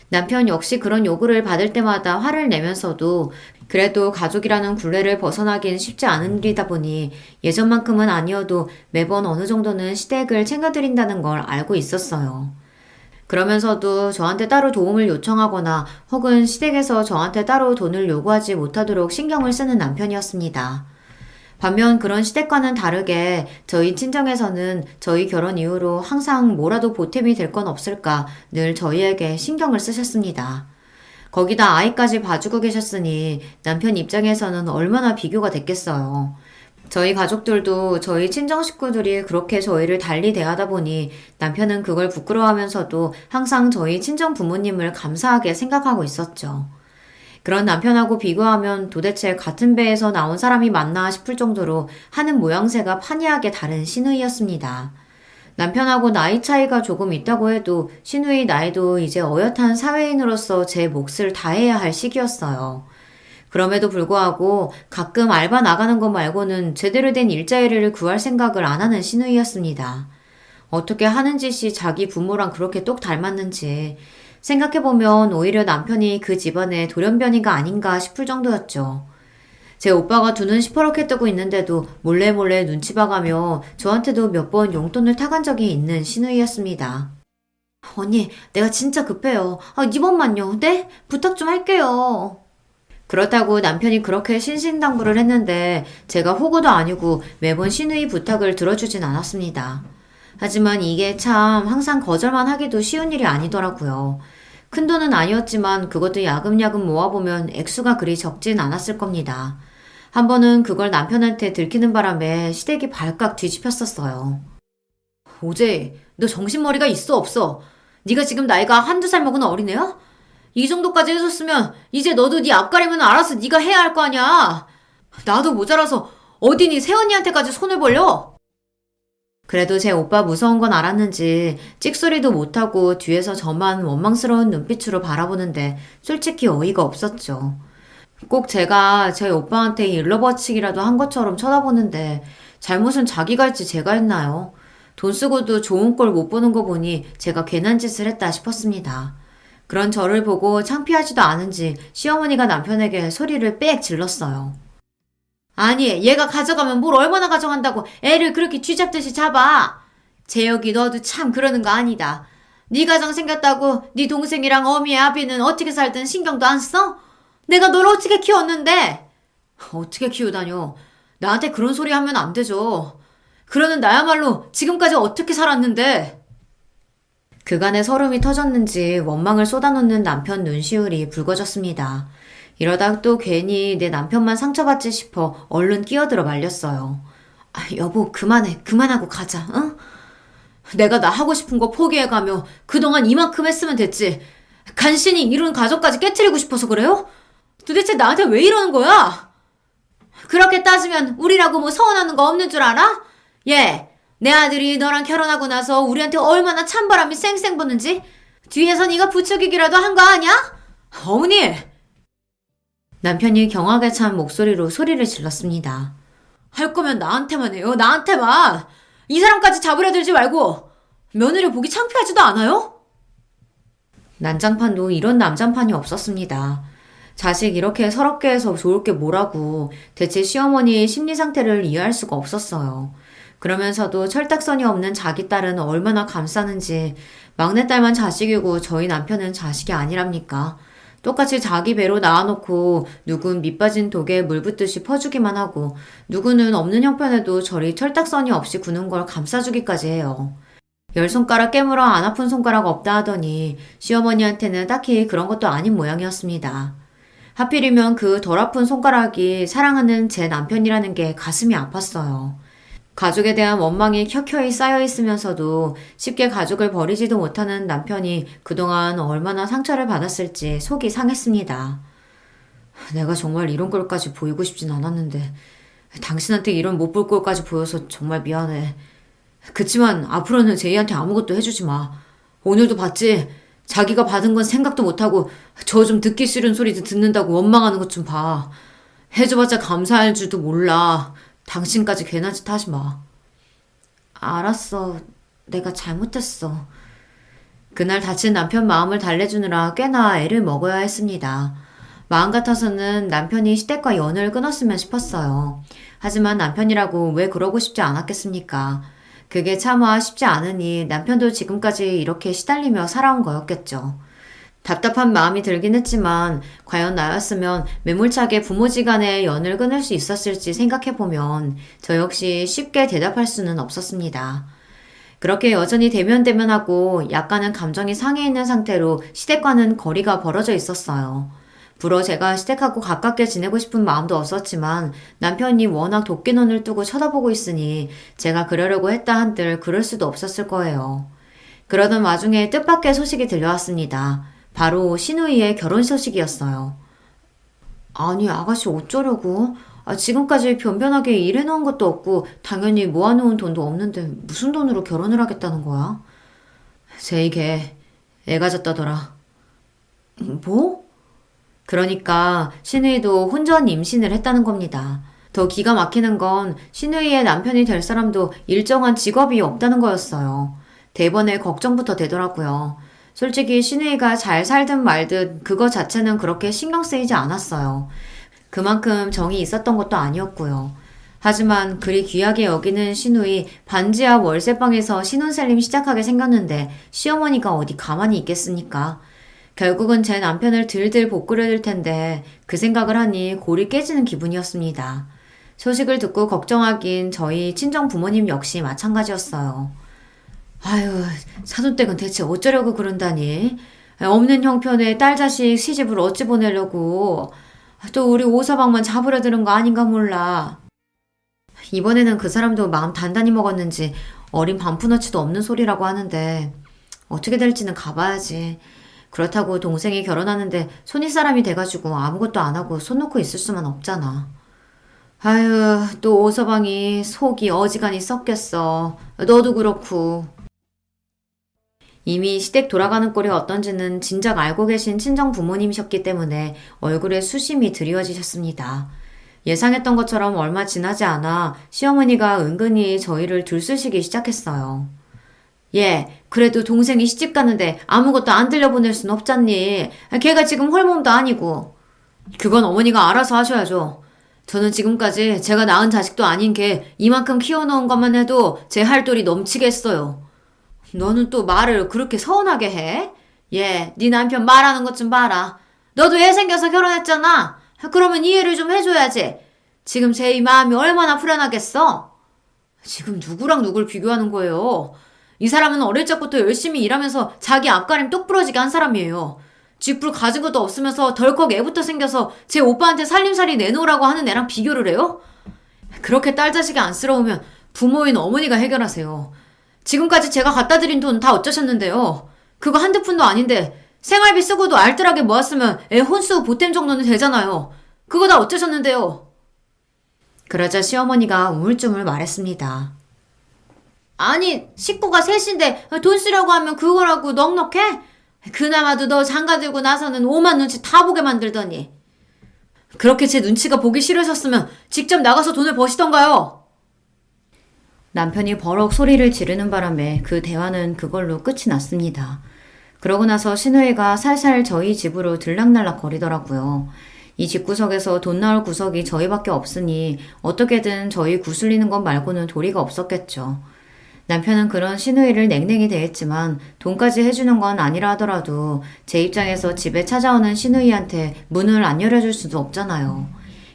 남편 역시 그런 요구를 받을 때마다 화를 내면서도 그래도 가족이라는 굴레를 벗어나긴 쉽지 않은 일이다 보니 예전만큼은 아니어도 매번 어느 정도는 시댁을 챙겨드린다는 걸 알고 있었어요. 그러면서도 저한테 따로 도움을 요청하거나 혹은 시댁에서 저한테 따로 돈을 요구하지 못하도록 신경을 쓰는 남편이었습니다. 반면 그런 시댁과는 다르게 저희 친정에서는 저희 결혼 이후로 항상 뭐라도 보탬이 될 건 없을까 늘 저희에게 신경을 쓰셨습니다. 거기다 아이까지 봐주고 계셨으니 남편 입장에서는 얼마나 비교가 됐겠어요. 저희 가족들도 저희 친정 식구들이 그렇게 저희를 달리 대하다 보니 남편은 그걸 부끄러워하면서도 항상 저희 친정 부모님을 감사하게 생각하고 있었죠. 그런 남편하고 비교하면 도대체 같은 배에서 나온 사람이 맞나 싶을 정도로 하는 모양새가 판이하게 다른 시누이였습니다. 남편하고 나이 차이가 조금 있다고 해도 시누이 나이도 이제 어엿한 사회인으로서 제 몫을 다해야 할 시기였어요. 그럼에도 불구하고 가끔 알바 나가는 것 말고는 제대로 된 일자리를 구할 생각을 안 하는 시누이였습니다. 어떻게 하는 짓이 자기 부모랑 그렇게 똑 닮았는지 생각해보면 오히려 남편이 그 집안의 돌연변이가 아닌가 싶을 정도였죠. 제 오빠가 두 눈 시퍼렇게 뜨고 있는데도 몰래 눈치 봐가며 저한테도 몇 번 용돈을 타간 적이 있는 시누이였습니다. 언니, 내가 진짜 급해요. 이번만요. 네? 부탁 좀 할게요. 그렇다고 남편이 그렇게 신신당부를 했는데 제가 호구도 아니고 매번 시누이 부탁을 들어주진 않았습니다. 하지만 이게 참 항상 거절만 하기도 쉬운 일이 아니더라고요. 큰돈은 아니었지만 그것도 야금야금 모아보면 액수가 그리 적진 않았을 겁니다. 한 번은 그걸 남편한테 들키는 바람에 시댁이 발칵 뒤집혔었어요. 오제, 너 정신머리가 있어 없어? 네가 지금 나이가 한두 살 먹은 어린애야? 이 정도까지 해줬으면 이제 너도 네 앞가림은 알아서 네가 해야 할 거 아니야. 나도 모자라서 어디니 새언니한테까지 손을 벌려? 그래도 제 오빠 무서운 건 알았는지 찍소리도 못하고 뒤에서 저만 원망스러운 눈빛으로 바라보는데 솔직히 어이가 없었죠. 꼭 제가 제 오빠한테 일러바치기라도 한 것처럼 쳐다보는데 잘못은 자기가 했지 제가 했나요? 돈 쓰고도 좋은 꼴 못 보는 거 보니 제가 괜한 짓을 했다 싶었습니다. 그런 저를 보고 창피하지도 않은지 시어머니가 남편에게 소리를 빽 질렀어요. 아니, 얘가 가져가면 뭘 얼마나 가져간다고 애를 그렇게 쥐잡듯이 잡아. 재혁이 너도 참 그러는 거 아니다. 네 가정 생겼다고 네 동생이랑 어미의 아비는 어떻게 살든 신경도 안 써? 내가 널 어떻게 키웠는데? 어떻게 키우다뇨. 나한테 그런 소리 하면 안 되죠. 그러는 나야말로 지금까지 어떻게 살았는데. 그간의 서름이 터졌는지 원망을 쏟아놓는 남편 눈시울이 붉어졌습니다. 이러다 또 괜히 내 남편만 상처받지 싶어 얼른 끼어들어 말렸어요. 여보, 그만해. 그만하고 가자, 응? 내가 나 하고 싶은 거 포기해가며 그동안 이만큼 했으면 됐지. 간신히 이룬 가족까지 깨트리고 싶어서 그래요? 도대체 나한테 왜 이러는 거야? 그렇게 따지면 우리라고 뭐 서운하는 거 없는 줄 알아? 예, 내 아들이 너랑 결혼하고 나서 우리한테 얼마나 찬바람이 쌩쌩 부는지 뒤에서 네가 부추기기라도 한 거 아니야? 어머니! 남편이 경악에 찬 목소리로 소리를 질렀습니다. 할 거면 나한테만 해요. 나한테만. 이 사람까지 잡으려 들지 말고. 며느리 보기 창피하지도 않아요? 난장판도 이런 남장판이 없었습니다. 자식 이렇게 서럽게 해서 좋을 게 뭐라고 대체 시어머니의 심리 상태를 이해할 수가 없었어요. 그러면서도 철딱선이 없는 자기 딸은 얼마나 감싸는지 막내딸만 자식이고 저희 남편은 자식이 아니랍니까? 똑같이 자기 배로 낳아놓고 누군 밑빠진 독에 물 붓듯이 퍼주기만 하고 누구는 없는 형편에도 저리 철딱선이 없이 구는 걸 감싸주기까지 해요. 10손가락 깨물어 안 아픈 손가락 없다 하더니 시어머니한테는 딱히 그런 것도 아닌 모양이었습니다. 하필이면 그 덜 아픈 손가락이 사랑하는 제 남편이라는 게 가슴이 아팠어요. 가족에 대한 원망이 켜켜이 쌓여 있으면서도 쉽게 가족을 버리지도 못하는 남편이 그동안 얼마나 상처를 받았을지 속이 상했습니다. 내가 정말 이런 꼴까지 보이고 싶진 않았는데 당신한테 이런 못 볼 꼴까지 보여서 정말 미안해. 그치만 앞으로는 제이한테 아무것도 해주지 마. 오늘도 봤지? 자기가 받은 건 생각도 못하고 저 좀 듣기 싫은 소리도 듣는다고 원망하는 것 좀 봐. 해줘봤자 감사할 줄도 몰라. 당신까지 괜한 짓 하지 마. 알았어. 내가 잘못했어. 그날 다친 남편 마음을 달래주느라 꽤나 애를 먹어야 했습니다. 마음 같아서는 남편이 시댁과 연을 끊었으면 싶었어요. 하지만 남편이라고 왜 그러고 싶지 않았겠습니까? 그게 차마 쉽지 않으니 남편도 지금까지 이렇게 시달리며 살아온 거였겠죠. 답답한 마음이 들긴 했지만 과연 나였으면 매몰차게 부모지간의 연을 끊을 수 있었을지 생각해보면 저 역시 쉽게 대답할 수는 없었습니다. 그렇게 여전히 대면대면하고 약간은 감정이 상해 있는 상태로 시댁과는 거리가 벌어져 있었어요. 불어 제가 시댁하고 가깝게 지내고 싶은 마음도 없었지만 남편이 워낙 도끼눈을 뜨고 쳐다보고 있으니 제가 그러려고 했다 한들 그럴 수도 없었을 거예요. 그러던 와중에 뜻밖의 소식이 들려왔습니다. 바로 시누이의 결혼 소식이었어요. 아니 아가씨 어쩌려고? 지금까지 변변하게 일해놓은 것도 없고 당연히 모아놓은 돈도 없는데 무슨 돈으로 결혼을 하겠다는 거야? 제이 걔애 가졌다더라. 뭐? 그러니까 시누이도 혼전 임신을 했다는 겁니다. 더 기가 막히는 건 시누이의 남편이 될 사람도 일정한 직업이 없다는 거였어요. 대번에 걱정부터 되더라고요. 솔직히 시누이가 잘 살든 말든 그거 자체는 그렇게 신경 쓰이지 않았어요. 그만큼 정이 있었던 것도 아니었고요. 하지만 그리 귀하게 여기는 시누이 반지하 월세방에서 신혼살림 시작하게 생겼는데 시어머니가 어디 가만히 있겠습니까? 결국은 제 남편을 들들 볶으려들 텐데 그 생각을 하니 골이 깨지는 기분이었습니다. 소식을 듣고 걱정하긴 저희 친정 부모님 역시 마찬가지였어요. 아유, 사돈댁은 대체 어쩌려고 그런다니? 없는 형편에 딸 자식 시집을 어찌 보내려고? 또 우리 오서방만 잡으려 드는 거 아닌가 몰라. 이번에는 그 사람도 마음 단단히 먹었는지 어린 반푼어치도 없는 소리라고 하는데 어떻게 될지는 가봐야지. 그렇다고 동생이 결혼하는데 손윗사람이 돼가지고 아무것도 안 하고 손 놓고 있을 수만 없잖아. 아유, 또 오서방이 속이 어지간히 썩겠어. 너도 그렇고. 이미 시댁 돌아가는 꼴이 어떤지는 진작 알고 계신 친정 부모님이셨기 때문에 얼굴에 수심이 드리워지셨습니다. 예상했던 것처럼 얼마 지나지 않아 시어머니가 은근히 저희를 들쑤시기 시작했어요. 예, 그래도 동생이 시집 가는데 아무것도 안 들려보낼 순 없잖니. 걔가 지금 홀몸도 아니고. 그건 어머니가 알아서 하셔야죠. 저는 지금까지 제가 낳은 자식도 아닌 걔 이만큼 키워놓은 것만 해도 제 할도리 넘치게 했어요. 너는 또 말을 그렇게 서운하게 해? 예, 네 남편 말하는 것 좀 봐라. 너도 애 생겨서 결혼했잖아. 그러면 이해를 좀 해줘야지. 지금 제 이 마음이 얼마나 불안하겠어? 지금 누구랑 누굴 비교하는 거예요? 이 사람은 어릴 적부터 열심히 일하면서 자기 앞가림 똑 부러지게 한 사람이에요. 쥐뿔 가진 것도 없으면서 덜컥 애부터 생겨서 제 오빠한테 살림살이 내놓으라고 하는 애랑 비교를 해요? 그렇게 딸 자식이 안쓰러우면 부모인 어머니가 해결하세요. 지금까지 제가 갖다 드린 돈 다 어쩌셨는데요? 그거 한두 푼도 아닌데 생활비 쓰고도 알뜰하게 모았으면 애 혼수 보탬 정도는 되잖아요. 그거 다 어쩌셨는데요? 그러자 시어머니가 우물쭈물 말했습니다. 아니, 식구가 셋인데 돈 쓰려고 하면 그거라고 넉넉해? 그나마도 너 장가 들고 나서는 오만 눈치 다 보게 만들더니. 그렇게 제 눈치가 보기 싫으셨으면 직접 나가서 돈을 버시던가요? 남편이 버럭 소리를 지르는 바람에 그 대화는 그걸로 끝이 났습니다. 그러고 나서 신우이가 살살 저희 집으로 들락날락 거리더라고요. 이 집구석에서 돈 나올 구석이 저희밖에 없으니 어떻게든 저희 구슬리는 것 말고는 도리가 없었겠죠. 남편은 그런 신우이를 냉랭히 대했지만 돈까지 해주는 건 아니라 하더라도 제 입장에서 집에 찾아오는 신우이한테 문을 안 열어줄 수도 없잖아요.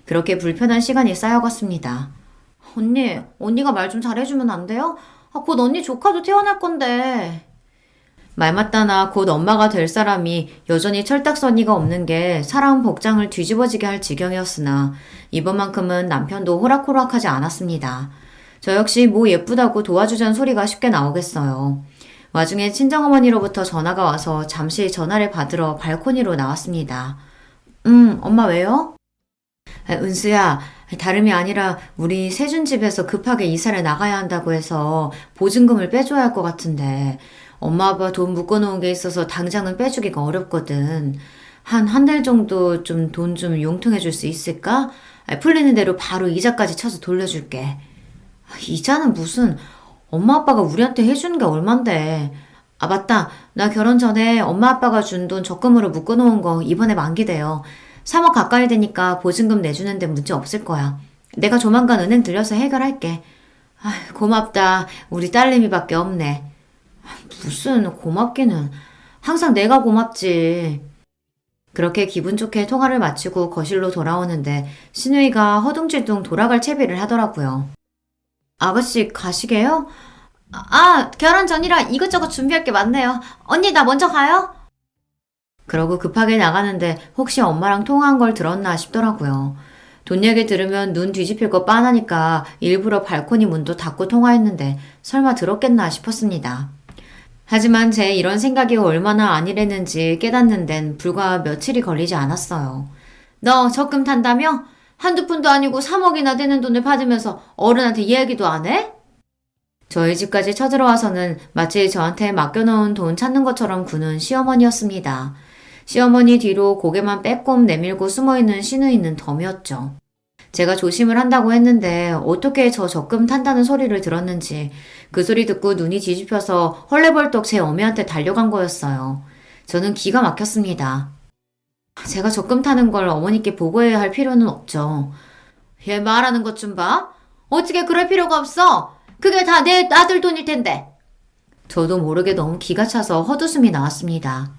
그렇게 불편한 시간이 쌓여갔습니다. 언니가 말 좀 잘해주면 안 돼요? 곧 언니 조카도 태어날 건데. 말 맞다나 곧 엄마가 될 사람이 여전히 철딱서니가 없는 게 사람 복장을 뒤집어지게 할 지경이었으나 이번만큼은 남편도 호락호락하지 않았습니다. 저 역시 뭐 예쁘다고 도와주자는 소리가 쉽게 나오겠어요. 와중에 친정어머니로부터 전화가 와서 잠시 전화를 받으러 발코니로 나왔습니다. 엄마 왜요? 은수야, 다름이 아니라 우리 세준 집에서 급하게 이사를 나가야 한다고 해서 보증금을 빼줘야 할 것 같은데 엄마 아빠 돈 묶어놓은 게 있어서 당장은 빼주기가 어렵거든. 한 달 정도 좀 돈 좀 용통해 줄 수 있을까? 풀리는 대로 바로 이자까지 쳐서 돌려줄게. 이자는 무슨, 엄마 아빠가 우리한테 해주는 게 얼만데. 아 맞다, 나 결혼 전에 엄마 아빠가 준 돈 적금으로 묶어놓은 거 이번에 만기돼요. 3억 가까이 되니까 보증금 내주는데 문제 없을 거야. 내가 조만간 은행 들려서 해결할게. 고맙다. 우리 딸내미밖에 없네. 무슨 고맙기는. 항상 내가 고맙지. 그렇게 기분 좋게 통화를 마치고 거실로 돌아오는데 신우이가 허둥질둥 돌아갈 채비를 하더라고요. 아가씨 가시게요? 결혼 전이라 이것저것 준비할 게 많네요. 언니 나 먼저 가요? 그러고 급하게 나가는데 혹시 엄마랑 통화한 걸 들었나 싶더라고요. 돈 얘기 들으면 눈 뒤집힐 거 빤하니까 일부러 발코니 문도 닫고 통화했는데 설마 들었겠나 싶었습니다. 하지만 제 이런 생각이 얼마나 아니랬는지 깨닫는 데는 불과 며칠이 걸리지 않았어요. 너 적금 탄다며? 한두 푼도 아니고 3억이나 되는 돈을 받으면서 어른한테 이야기도 안 해? 저희 집까지 쳐들어와서는 마치 저한테 맡겨놓은 돈 찾는 것처럼 구는 시어머니였습니다. 시어머니 뒤로 고개만 빼꼼 내밀고 숨어있는 신우이는 덤이었죠. 제가 조심을 한다고 했는데 어떻게 저 적금 탄다는 소리를 들었는지 그 소리 듣고 눈이 뒤집혀서 헐레벌떡 제 어미한테 달려간 거였어요. 저는 기가 막혔습니다. 제가 적금 타는 걸 어머니께 보고해야 할 필요는 없죠. 얘 말하는 것 좀 봐. 어떻게 그럴 필요가 없어. 그게 다 내 아들 돈일 텐데. 저도 모르게 너무 기가 차서 헛웃음이 나왔습니다.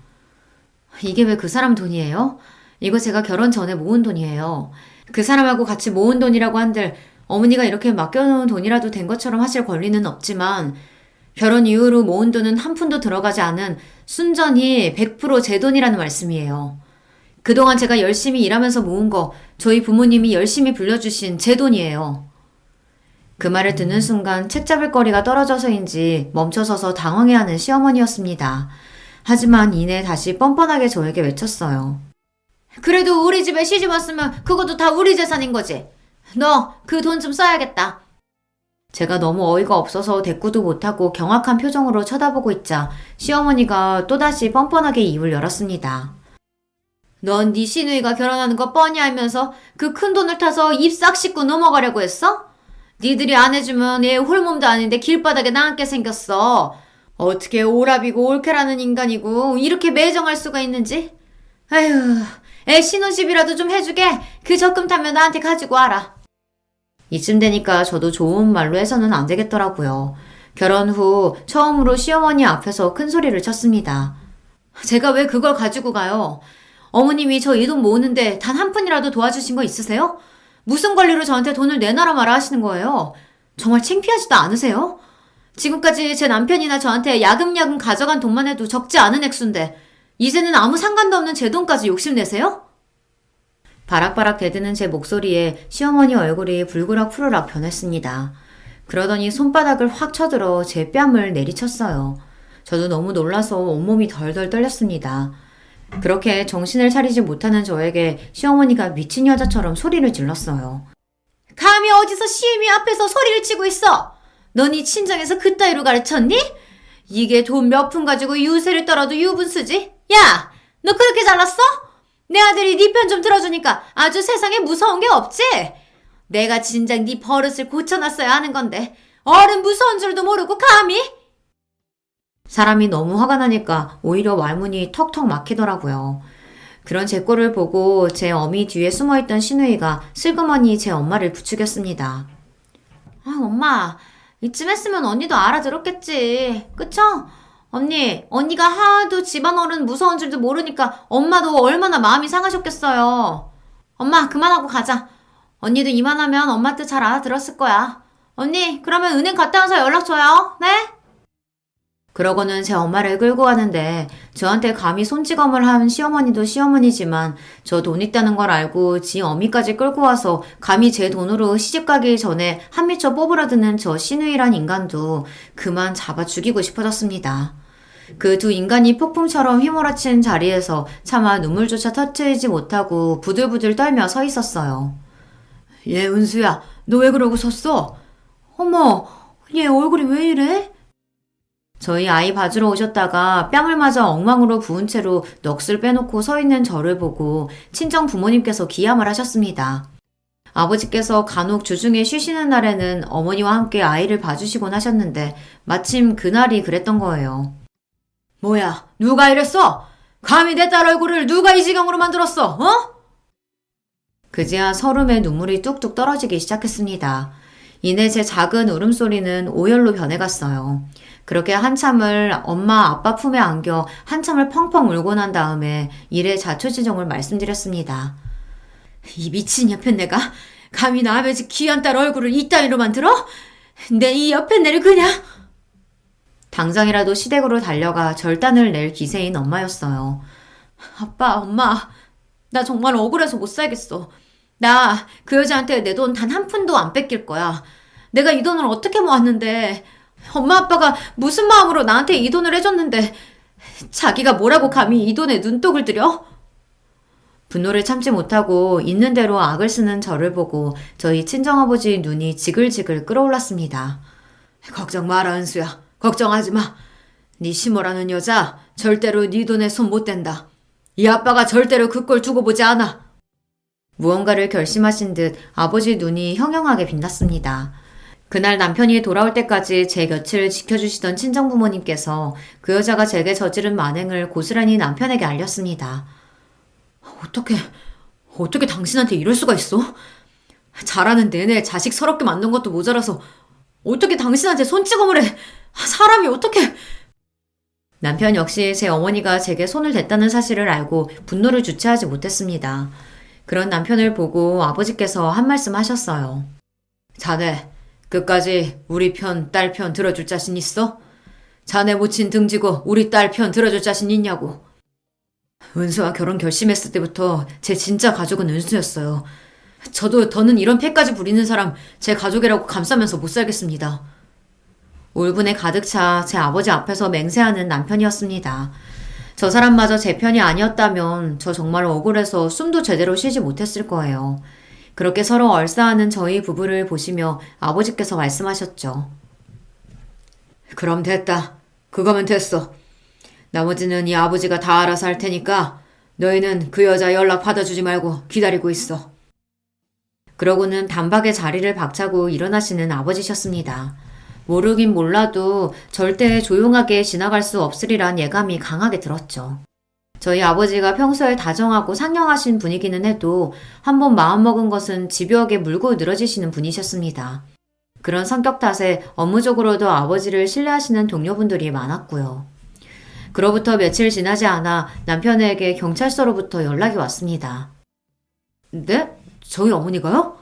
이게 왜 그 사람 돈이에요? 이거 제가 결혼 전에 모은 돈이에요. 그 사람하고 같이 모은 돈이라고 한들 어머니가 이렇게 맡겨놓은 돈이라도 된 것처럼 하실 권리는 없지만 결혼 이후로 모은 돈은 한 푼도 들어가지 않은 순전히 100% 제 돈이라는 말씀이에요. 그동안 제가 열심히 일하면서 모은 거 저희 부모님이 열심히 불려주신 제 돈이에요. 그 말을 듣는 순간 책 잡을 거리가 떨어져서인지 멈춰서서 당황해하는 시어머니였습니다. 하지만 이내 다시 뻔뻔하게 저에게 외쳤어요. 그래도 우리 집에 시집 왔으면 그것도 다 우리 재산인 거지. 너 그 돈 좀 써야겠다. 제가 너무 어이가 없어서 대꾸도 못하고 경악한 표정으로 쳐다보고 있자 시어머니가 또다시 뻔뻔하게 입을 열었습니다. 넌 네 시누이가 결혼하는 거 뻔히 알면서 그 큰 돈을 타서 입 싹 씻고 넘어가려고 했어? 니들이 안 해주면 얘 홀몸도 아닌데 길바닥에 나앉게 생겼어. 어떻게 오랍이고 올케라는 인간이고 이렇게 매정할 수가 있는지? 아휴, 애 신혼집이라도 좀 해주게. 그 적금 타면 나한테 가지고 와라. 이쯤 되니까 저도 좋은 말로 해서는 안 되겠더라고요. 결혼 후 처음으로 시어머니 앞에서 큰 소리를 쳤습니다. 제가 왜 그걸 가지고 가요? 어머님이 저 이 돈 모으는데 단 한 푼이라도 도와주신 거 있으세요? 무슨 권리로 저한테 돈을 내놔라 마라 하시는 거예요? 정말 창피하지도 않으세요? 지금까지 제 남편이나 저한테 야금야금 가져간 돈만 해도 적지 않은 액수인데 이제는 아무 상관도 없는 제 돈까지 욕심내세요? 바락바락 대드는 제 목소리에 시어머니 얼굴이 불그락 푸르락 변했습니다. 그러더니 손바닥을 확 쳐들어 제 뺨을 내리쳤어요. 저도 너무 놀라서 온몸이 덜덜 떨렸습니다. 그렇게 정신을 차리지 못하는 저에게 시어머니가 미친 여자처럼 소리를 질렀어요. 감히 어디서 시애미 앞에서 소리를 치고 있어? 넌 이 친정에서 그따위로 가르쳤니? 이게 돈 몇 푼 가지고 유세를 떨어도 유분수지? 야! 너 그렇게 잘났어? 내 아들이 네 편 좀 들어주니까 아주 세상에 무서운 게 없지? 내가 진작 네 버릇을 고쳐놨어야 하는 건데 어른 무서운 줄도 모르고 감히? 사람이 너무 화가 나니까 오히려 말문이 턱턱 막히더라고요. 그런 제 꼴을 보고 제 어미 뒤에 숨어있던 시누이가 슬그머니 제 엄마를 부추겼습니다. 아, 엄마, 이쯤 했으면 언니도 알아들었겠지. 그쵸? 언니가 하도 집안 어른 무서운 줄도 모르니까 엄마도 얼마나 마음이 상하셨겠어요. 엄마, 그만하고 가자. 언니도 이만하면 엄마 뜻 잘 알아들었을 거야. 언니, 그러면 은행 갔다 와서 연락 줘요. 네? 그러고는 제 엄마를 끌고 가는데 저한테 감히 손찌검을 한 시어머니도 시어머니지만 저 돈 있다는 걸 알고 지 어미까지 끌고 와서 감히 제 돈으로 시집가기 전에 한 미쳐 뽑으려드는 저 시누이란 인간도 그만 잡아 죽이고 싶어졌습니다. 그 두 인간이 폭풍처럼 휘몰아친 자리에서 차마 눈물조차 터트리지 못하고 부들부들 떨며 서 있었어요. 얘 은수야, 너 왜 그러고 섰어? 어머, 얘 얼굴이 왜 이래? 저희 아이 봐주러 오셨다가 뺨을 맞아 엉망으로 부은 채로 넋을 빼놓고 서 있는 저를 보고 친정 부모님께서 기함을 하셨습니다. 아버지께서 간혹 주중에 쉬시는 날에는 어머니와 함께 아이를 봐주시곤 하셨는데 마침 그날이 그랬던 거예요. 뭐야, 누가 이랬어? 감히 내 딸 얼굴을 누가 이 지경으로 만들었어, 어? 그제야 서름에 눈물이 뚝뚝 떨어지기 시작했습니다. 이내 제 작은 울음소리는 오열로 변해갔어요. 그렇게 한참을 엄마 아빠 품에 안겨 한참을 펑펑 울고 난 다음에 일의 자초지종을 말씀드렸습니다. 이 미친 여편네가 감히 나 아버지 귀한 딸 얼굴을 이따위로 만들어? 내 이 여편네를 그냥... 당장이라도 시댁으로 달려가 절단을 낼 기세인 엄마였어요. 아빠, 엄마, 나 정말 억울해서 못 살겠어. 나 그 여자한테 내 돈 단 한 푼도 안 뺏길 거야. 내가 이 돈을 어떻게 모았는데... 엄마 아빠가 무슨 마음으로 나한테 이 돈을 해줬는데 자기가 뭐라고 감히 이 돈에 눈독을 들여? 분노를 참지 못하고 있는 대로 악을 쓰는 저를 보고 저희 친정아버지 눈이 지글지글 끓어올랐습니다. 걱정 마라 은수야. 걱정하지 마. 네 시모라는 여자 절대로 네 돈에 손 못 댄다. 이 아빠가 절대로 그 꼴 두고 보지 않아. 무언가를 결심하신 듯 아버지 눈이 형형하게 빛났습니다. 그날 남편이 돌아올 때까지 제 곁을 지켜주시던 친정부모님께서 그 여자가 제게 저지른 만행을 고스란히 남편에게 알렸습니다. 어떻게 당신한테 이럴 수가 있어? 자라는 내내 자식 서럽게 만든 것도 모자라서 어떻게 당신한테 손찌검을 해? 사람이 어떻게... 남편 역시 제 어머니가 제게 손을 댔다는 사실을 알고 분노를 주체하지 못했습니다. 그런 남편을 보고 아버지께서 한 말씀 하셨어요. 자네, 끝까지 우리 편, 딸 편 들어줄 자신 있어? 자네 모친 등지고 우리 딸 편 들어줄 자신 있냐고. 은수와 결혼 결심했을 때부터 제 진짜 가족은 은수였어요. 저도 더는 이런 패까지 부리는 사람 제 가족이라고 감싸면서 못 살겠습니다. 울분에 가득 차 제 아버지 앞에서 맹세하는 남편이었습니다. 저 사람마저 제 편이 아니었다면 저 정말 억울해서 숨도 제대로 쉬지 못했을 거예요. 그렇게 서로 얼싸하는 저희 부부를 보시며 아버지께서 말씀하셨죠. 그럼 됐다. 그거면 됐어. 나머지는 이 아버지가 다 알아서 할 테니까 너희는 그 여자 연락 받아주지 말고 기다리고 있어. 그러고는 단박에 자리를 박차고 일어나시는 아버지셨습니다. 모르긴 몰라도 절대 조용하게 지나갈 수 없으리란 예감이 강하게 들었죠. 저희 아버지가 평소에 다정하고 상냥하신 분이기는 해도 한번 마음먹은 것은 집요하게 물고 늘어지시는 분이셨습니다. 그런 성격 탓에 업무적으로도 아버지를 신뢰하시는 동료분들이 많았고요. 그로부터 며칠 지나지 않아 남편에게 경찰서로부터 연락이 왔습니다. 네? 저희 어머니가요?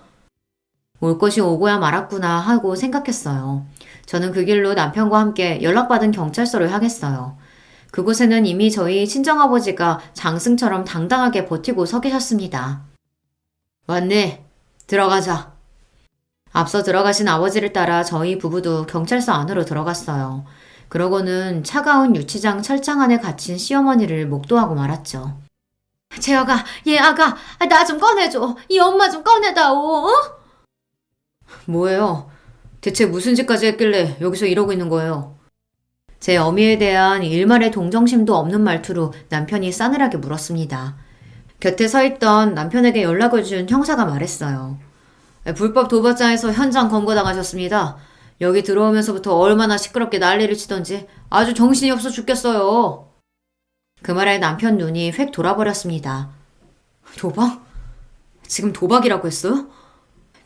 올 것이 오고야 말았구나 하고 생각했어요. 저는 그 길로 남편과 함께 연락받은 경찰서를 향했어요. 그곳에는 이미 저희 친정아버지가 장승처럼 당당하게 버티고 서 계셨습니다. 왔네. 들어가자. 앞서 들어가신 아버지를 따라 저희 부부도 경찰서 안으로 들어갔어요. 그러고는 차가운 유치장 철장 안에 갇힌 시어머니를 목도하고 말았죠. 재혁아, 얘 아가, 나 좀 꺼내줘. 이 엄마 좀 꺼내다오. 어? 뭐예요? 대체 무슨 짓까지 했길래 여기서 이러고 있는 거예요? 제 어미에 대한 일말의 동정심도 없는 말투로 남편이 싸늘하게 물었습니다. 곁에 서 있던 남편에게 연락을 준 형사가 말했어요. 불법 도박장에서 현장 검거당하셨습니다. 여기 들어오면서부터 얼마나 시끄럽게 난리를 치던지 아주 정신이 없어 죽겠어요. 그 말에 남편 눈이 휙 돌아버렸습니다. 도박? 지금 도박이라고 했어요?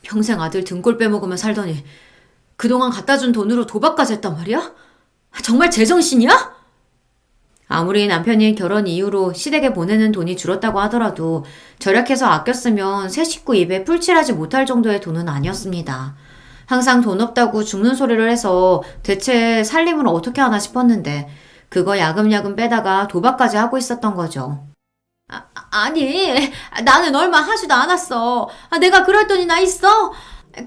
평생 아들 등골 빼먹으며 살더니 그동안 갖다 준 돈으로 도박까지 했단 말이야? 정말 제정신이야? 아무리 남편이 결혼 이후로 시댁에 보내는 돈이 줄었다고 하더라도 절약해서 아껴 쓰면 새 식구 입에 풀칠하지 못할 정도의 돈은 아니었습니다. 항상 돈 없다고 죽는 소리를 해서 대체 살림을 어떻게 하나 싶었는데 그거 야금야금 빼다가 도박까지 하고 있었던 거죠. 아니, 나는 얼마 하지도 않았어. 내가 그럴 돈이 나 있어?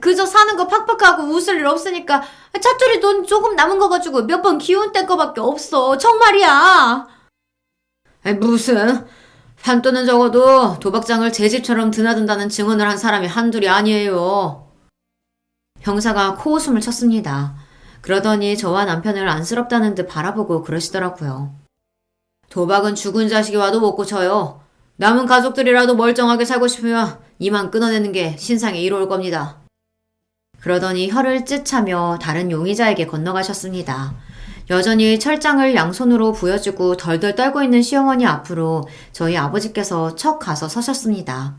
그저 사는 거 팍팍하고 웃을 일 없으니까 차투리 돈 조금 남은 거 가지고 몇 번 기운 뗀 거밖에 없어. 정말이야. 무슨 판돈은 적어도 도박장을 제 집처럼 드나든다는 증언을 한 사람이 한둘이 아니에요. 형사가 코웃음을 쳤습니다. 그러더니 저와 남편을 안쓰럽다는 듯 바라보고 그러시더라고요. 도박은 죽은 자식이 와도 못 고쳐요. 남은 가족들이라도 멀쩡하게 살고 싶으면 이만 끊어내는 게 신상에 이로울 겁니다. 그러더니 혀를 찢차며 다른 용의자에게 건너가셨습니다. 여전히 철장을 양손으로 부여주고 덜덜 떨고 있는 시어머니 앞으로 저희 아버지께서 척 가서 서셨습니다.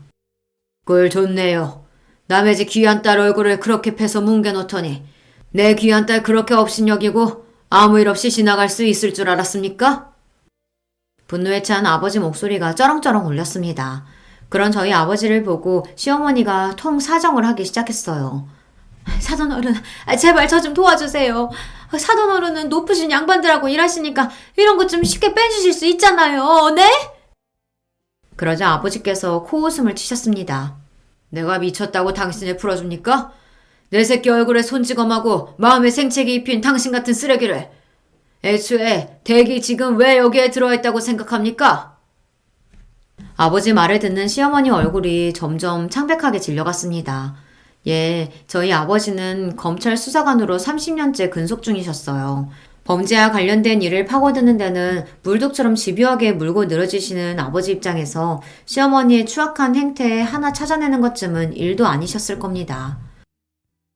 꼴 좋네요. 남의 집 귀한 딸 얼굴을 그렇게 패서 뭉개놓더니 내 귀한 딸 그렇게 업신여기고 아무 일 없이 지나갈 수 있을 줄 알았습니까? 분노에 찬 아버지 목소리가 쩌렁쩌렁 울렸습니다. 그런 저희 아버지를 보고 시어머니가 통 사정을 하기 시작했어요. 사돈어른, 제발 저 좀 도와주세요. 사돈어른은 높으신 양반들하고 일하시니까 이런 것 좀 쉽게 빼주실 수 있잖아요. 네? 그러자 아버지께서 코웃음을 치셨습니다. 내가 미쳤다고 당신을 풀어줍니까? 내 새끼 얼굴에 손찌검하고 마음에 생채기 입힌 당신 같은 쓰레기를. 애초에 댁이 지금 왜 여기에 들어있다고 생각합니까? 아버지 말을 듣는 시어머니 얼굴이 점점 창백하게 질려갔습니다. 예, 저희 아버지는 검찰 수사관으로 30년째 근속 중이셨어요. 범죄와 관련된 일을 파고드는 데는 물독처럼 집요하게 물고 늘어지시는 아버지 입장에서 시어머니의 추악한 행태에 하나 찾아내는 것쯤은 일도 아니셨을 겁니다.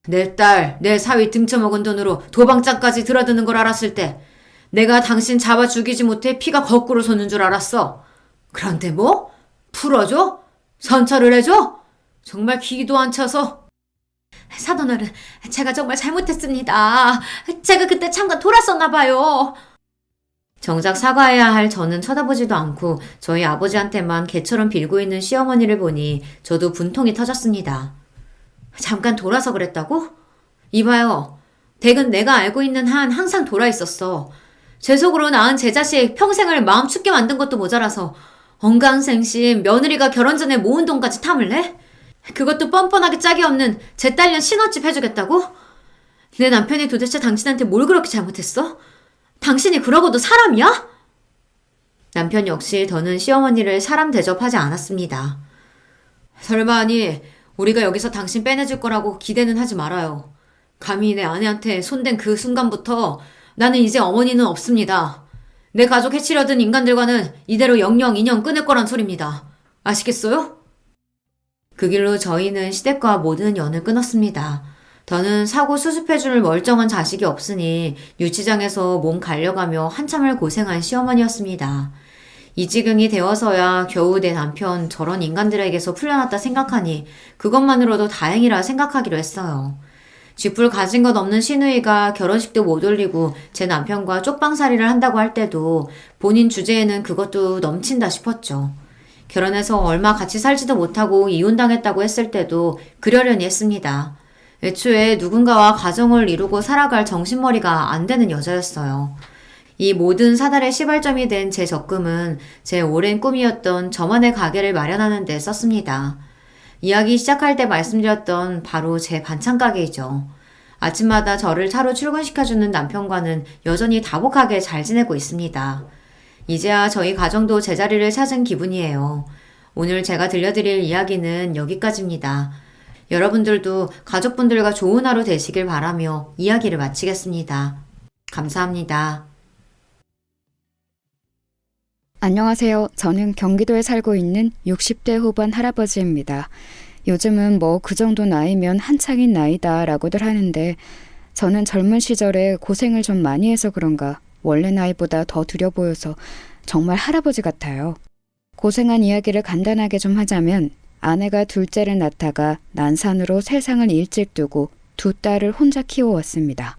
내 딸, 내 사위 등쳐먹은 돈으로 도방장까지 들어드는 걸 알았을 때 내가 당신 잡아 죽이지 못해 피가 거꾸로 솟는 줄 알았어. 그런데 뭐? 풀어줘? 선처를 해줘? 정말 기도 안 차서. 사돈어른, 제가 정말 잘못했습니다. 제가 그때 잠깐 돌았었나 봐요. 정작 사과해야 할 저는 쳐다보지도 않고 저희 아버지한테만 개처럼 빌고 있는 시어머니를 보니 저도 분통이 터졌습니다. 잠깐 돌아서 그랬다고? 이봐요. 댁은 내가 알고 있는 한 항상 돌아 있었어. 제 속으로 낳은 제 자식 평생을 마음 춥게 만든 것도 모자라서 언강생심 며느리가 결혼 전에 모은 돈까지 탐을 내? 그것도 뻔뻔하게 짝이 없는 제 딸년 신혼집 해주겠다고? 내 남편이 도대체 당신한테 뭘 그렇게 잘못했어? 당신이 그러고도 사람이야? 남편 역시 더는 시어머니를 사람 대접하지 않았습니다. 설마 아니 우리가 여기서 당신 빼내줄 거라고 기대는 하지 말아요. 감히 내 아내한테 손댄 그 순간부터 나는 이제 어머니는 없습니다. 내 가족 해치려던 인간들과는 이대로 영영 인연 끊을 거란 소리입니다. 아시겠어요? 그 길로 저희는 시댁과 모든 연을 끊었습니다. 더는 사고 수습해줄 멀쩡한 자식이 없으니 유치장에서 몸 갈려가며 한참을 고생한 시어머니였습니다. 이 지경이 되어서야 겨우 내 남편 저런 인간들에게서 풀려났다 생각하니 그것만으로도 다행이라 생각하기로 했어요. 쥐뿔 가진 것 없는 시누이가 결혼식도 못 올리고 제 남편과 쪽방살이를 한다고 할 때도 본인 주제에는 그것도 넘친다 싶었죠. 결혼해서 얼마 같이 살지도 못하고 이혼당했다고 했을 때도 그러려니 했습니다. 애초에 누군가와 가정을 이루고 살아갈 정신머리가 안 되는 여자였어요. 이 모든 사달의 시발점이 된 제 적금은 제 오랜 꿈이었던 저만의 가게를 마련하는 데 썼습니다. 이야기 시작할 때 말씀드렸던 바로 제 반찬 가게이죠. 아침마다 저를 차로 출근시켜주는 남편과는 여전히 다복하게 잘 지내고 있습니다. 이제야 저희 가정도 제자리를 찾은 기분이에요. 오늘 제가 들려드릴 이야기는 여기까지입니다. 여러분들도 가족분들과 좋은 하루 되시길 바라며 이야기를 마치겠습니다. 감사합니다.
안녕하세요. 저는 경기도에 살고 있는 60대 후반 할아버지입니다. 요즘은 뭐 그 정도 나이면 한창인 나이다 라고들 하는데 저는 젊은 시절에 고생을 좀 많이 해서 그런가 원래 나이보다 더 들여 보여서 정말 할아버지 같아요. 고생한 이야기를 간단하게 좀 하자면 아내가 둘째를 낳다가 난산으로 세상을 일찍 두고 두 딸을 혼자 키워왔습니다.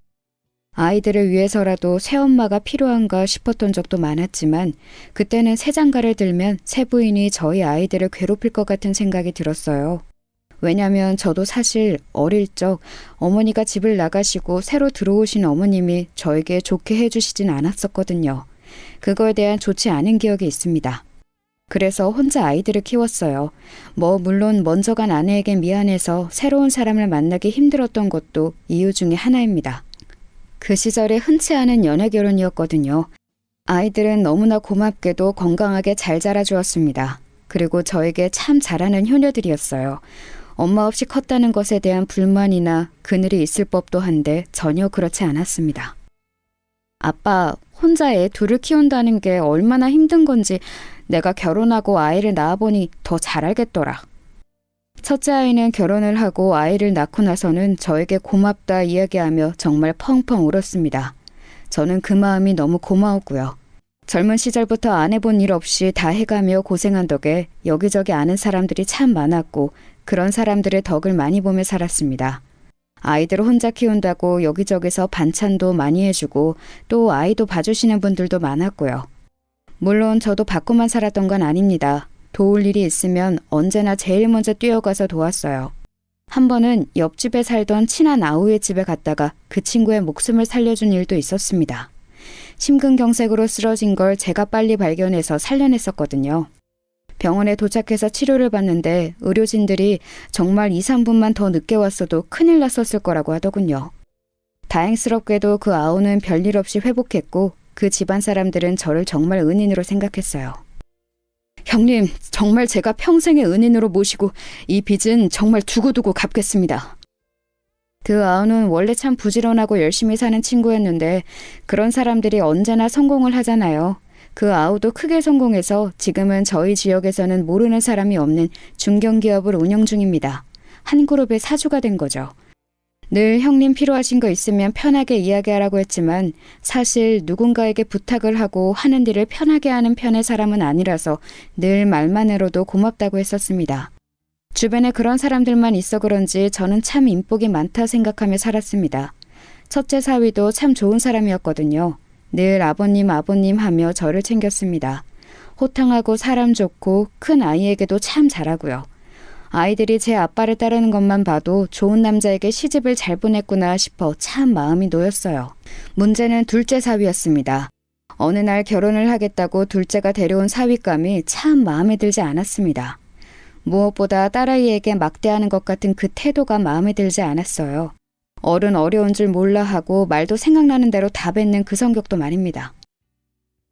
아이들을 위해서라도 새엄마가 필요한가 싶었던 적도 많았지만 그때는 새장가를 들면 새부인이 저희 아이들을 괴롭힐 것 같은 생각이 들었어요. 왜냐면 저도 사실 어릴 적 어머니가 집을 나가시고 새로 들어오신 어머님이 저에게 좋게 해주시진 않았었거든요. 그거에 대한 좋지 않은 기억이 있습니다. 그래서 혼자 아이들을 키웠어요. 물론 먼저 간 아내에게 미안해서 새로운 사람을 만나기 힘들었던 것도 이유 중에 하나입니다. 그 시절에 흔치 않은 연애 결혼이었거든요. 아이들은 너무나 고맙게도 건강하게 잘 자라주었습니다. 그리고 저에게 참 잘하는 효녀들이었어요. 엄마 없이 컸다는 것에 대한 불만이나 그늘이 있을 법도 한데 전혀 그렇지 않았습니다. 아빠, 혼자 애 둘을 키운다는 게 얼마나 힘든 건지 내가 결혼하고 아이를 낳아보니 더 잘 알겠더라. 첫째 아이는 결혼을 하고 아이를 낳고 나서는 저에게 고맙다 이야기하며 정말 펑펑 울었습니다. 저는 그 마음이 너무 고마웠고요. 젊은 시절부터 안 해본 일 없이 다 해가며 고생한 덕에 여기저기 아는 사람들이 참 많았고 그런 사람들의 덕을 많이 보며 살았습니다. 아이들을 혼자 키운다고 여기저기서 반찬도 많이 해주고 또 아이도 봐주시는 분들도 많았고요. 물론 저도 받고만 살았던 건 아닙니다. 도울 일이 있으면 언제나 제일 먼저 뛰어가서 도왔어요. 한 번은 옆집에 살던 친한 아우의 집에 갔다가 그 친구의 목숨을 살려준 일도 있었습니다. 심근경색으로 쓰러진 걸 제가 빨리 발견해서 살려냈었거든요. 병원에 도착해서 치료를 받는데 의료진들이 정말 2, 3분만 더 늦게 왔어도 큰일 났었을 거라고 하더군요. 다행스럽게도 그 아우는 별일 없이 회복했고 그 집안 사람들은 저를 정말 은인으로 생각했어요. 형님, 정말 제가 평생의 은인으로 모시고 이 빚은 정말 두고두고 갚겠습니다. 그 아우는 원래 참 부지런하고 열심히 사는 친구였는데 그런 사람들이 언제나 성공을 하잖아요. 그 아우도 크게 성공해서 지금은 저희 지역에서는 모르는 사람이 없는 중견기업을 운영 중입니다. 한 그룹의 사주가 된 거죠. 늘 형님 필요하신 거 있으면 편하게 이야기하라고 했지만 사실 누군가에게 부탁을 하고 하는 일을 편하게 하는 편의 사람은 아니라서 늘 말만으로도 고맙다고 했었습니다. 주변에 그런 사람들만 있어 그런지 저는 참 인복이 많다 생각하며 살았습니다. 첫째 사위도 참 좋은 사람이었거든요. 늘 아버님 하며 저를 챙겼습니다. 호탕하고 사람 좋고 큰 아이에게도 참 잘하고요. 아이들이 제 아빠를 따르는 것만 봐도 좋은 남자에게 시집을 잘 보냈구나 싶어 참 마음이 놓였어요. 문제는 둘째 사위였습니다. 어느 날 결혼을 하겠다고 둘째가 데려온 사위감이 참 마음에 들지 않았습니다. 무엇보다 딸아이에게 막대하는 것 같은 그 태도가 마음에 들지 않았어요. 어른 어려운 줄 몰라 하고 말도 생각나는 대로 다 뱉는 그 성격도 말입니다.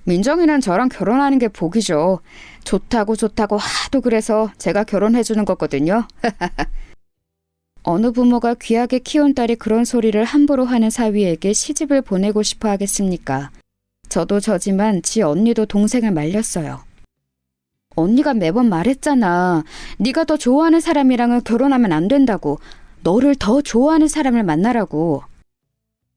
민정이랑 저랑 결혼하는 게 복이죠. 좋다고 하도 그래서 제가 결혼해주는 거거든요. 어느 부모가 귀하게 키운 딸이 그런 소리를 함부로 하는 사위에게 시집을 보내고 싶어 하겠습니까? 저도 저지만 지 언니도 동생을 말렸어요. 언니가 매번 말했잖아. 네가 더 좋아하는 사람이랑은 결혼하면 안 된다고. 너를 더 좋아하는 사람을 만나라고.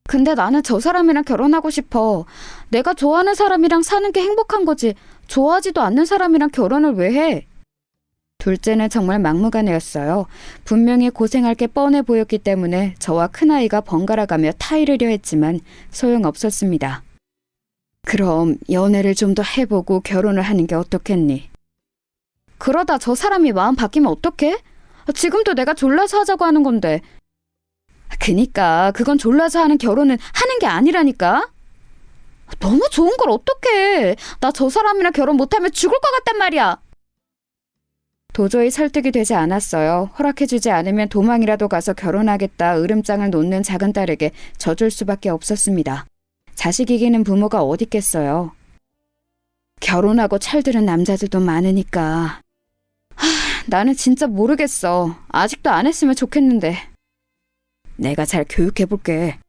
근데 나는 저 사람이랑 결혼하고 싶어. 내가 좋아하는 사람이랑 사는 게 행복한 거지. 좋아하지도 않는 사람이랑 결혼을 왜 해? 둘째는 정말 막무가내였어요. 분명히 고생할 게 뻔해 보였기 때문에 저와 큰아이가 번갈아가며 타이르려 했지만 소용없었습니다. 그럼 연애를 좀 더 해보고 결혼을 하는 게 어떻겠니? 그러다 저 사람이 마음 바뀌면 어떡해? 지금도 내가 졸라서 하자고 하는 건데. 그니까 그건 졸라서 하는 결혼은 하는 게 아니라니까. 너무 좋은 걸 어떡해. 나 저 사람이랑 결혼 못하면 죽을 것 같단 말이야. 도저히 설득이 되지 않았어요. 허락해주지 않으면 도망이라도 가서 결혼하겠다 으름장을 놓는 작은 딸에게 져줄 수밖에 없었습니다. 자식 이기는 부모가 어딨겠어요. 결혼하고 철드는 남자들도 많으니까. 나는 진짜 모르겠어. 아직도 안 했으면 좋겠는데. 내가 잘 교육해볼게.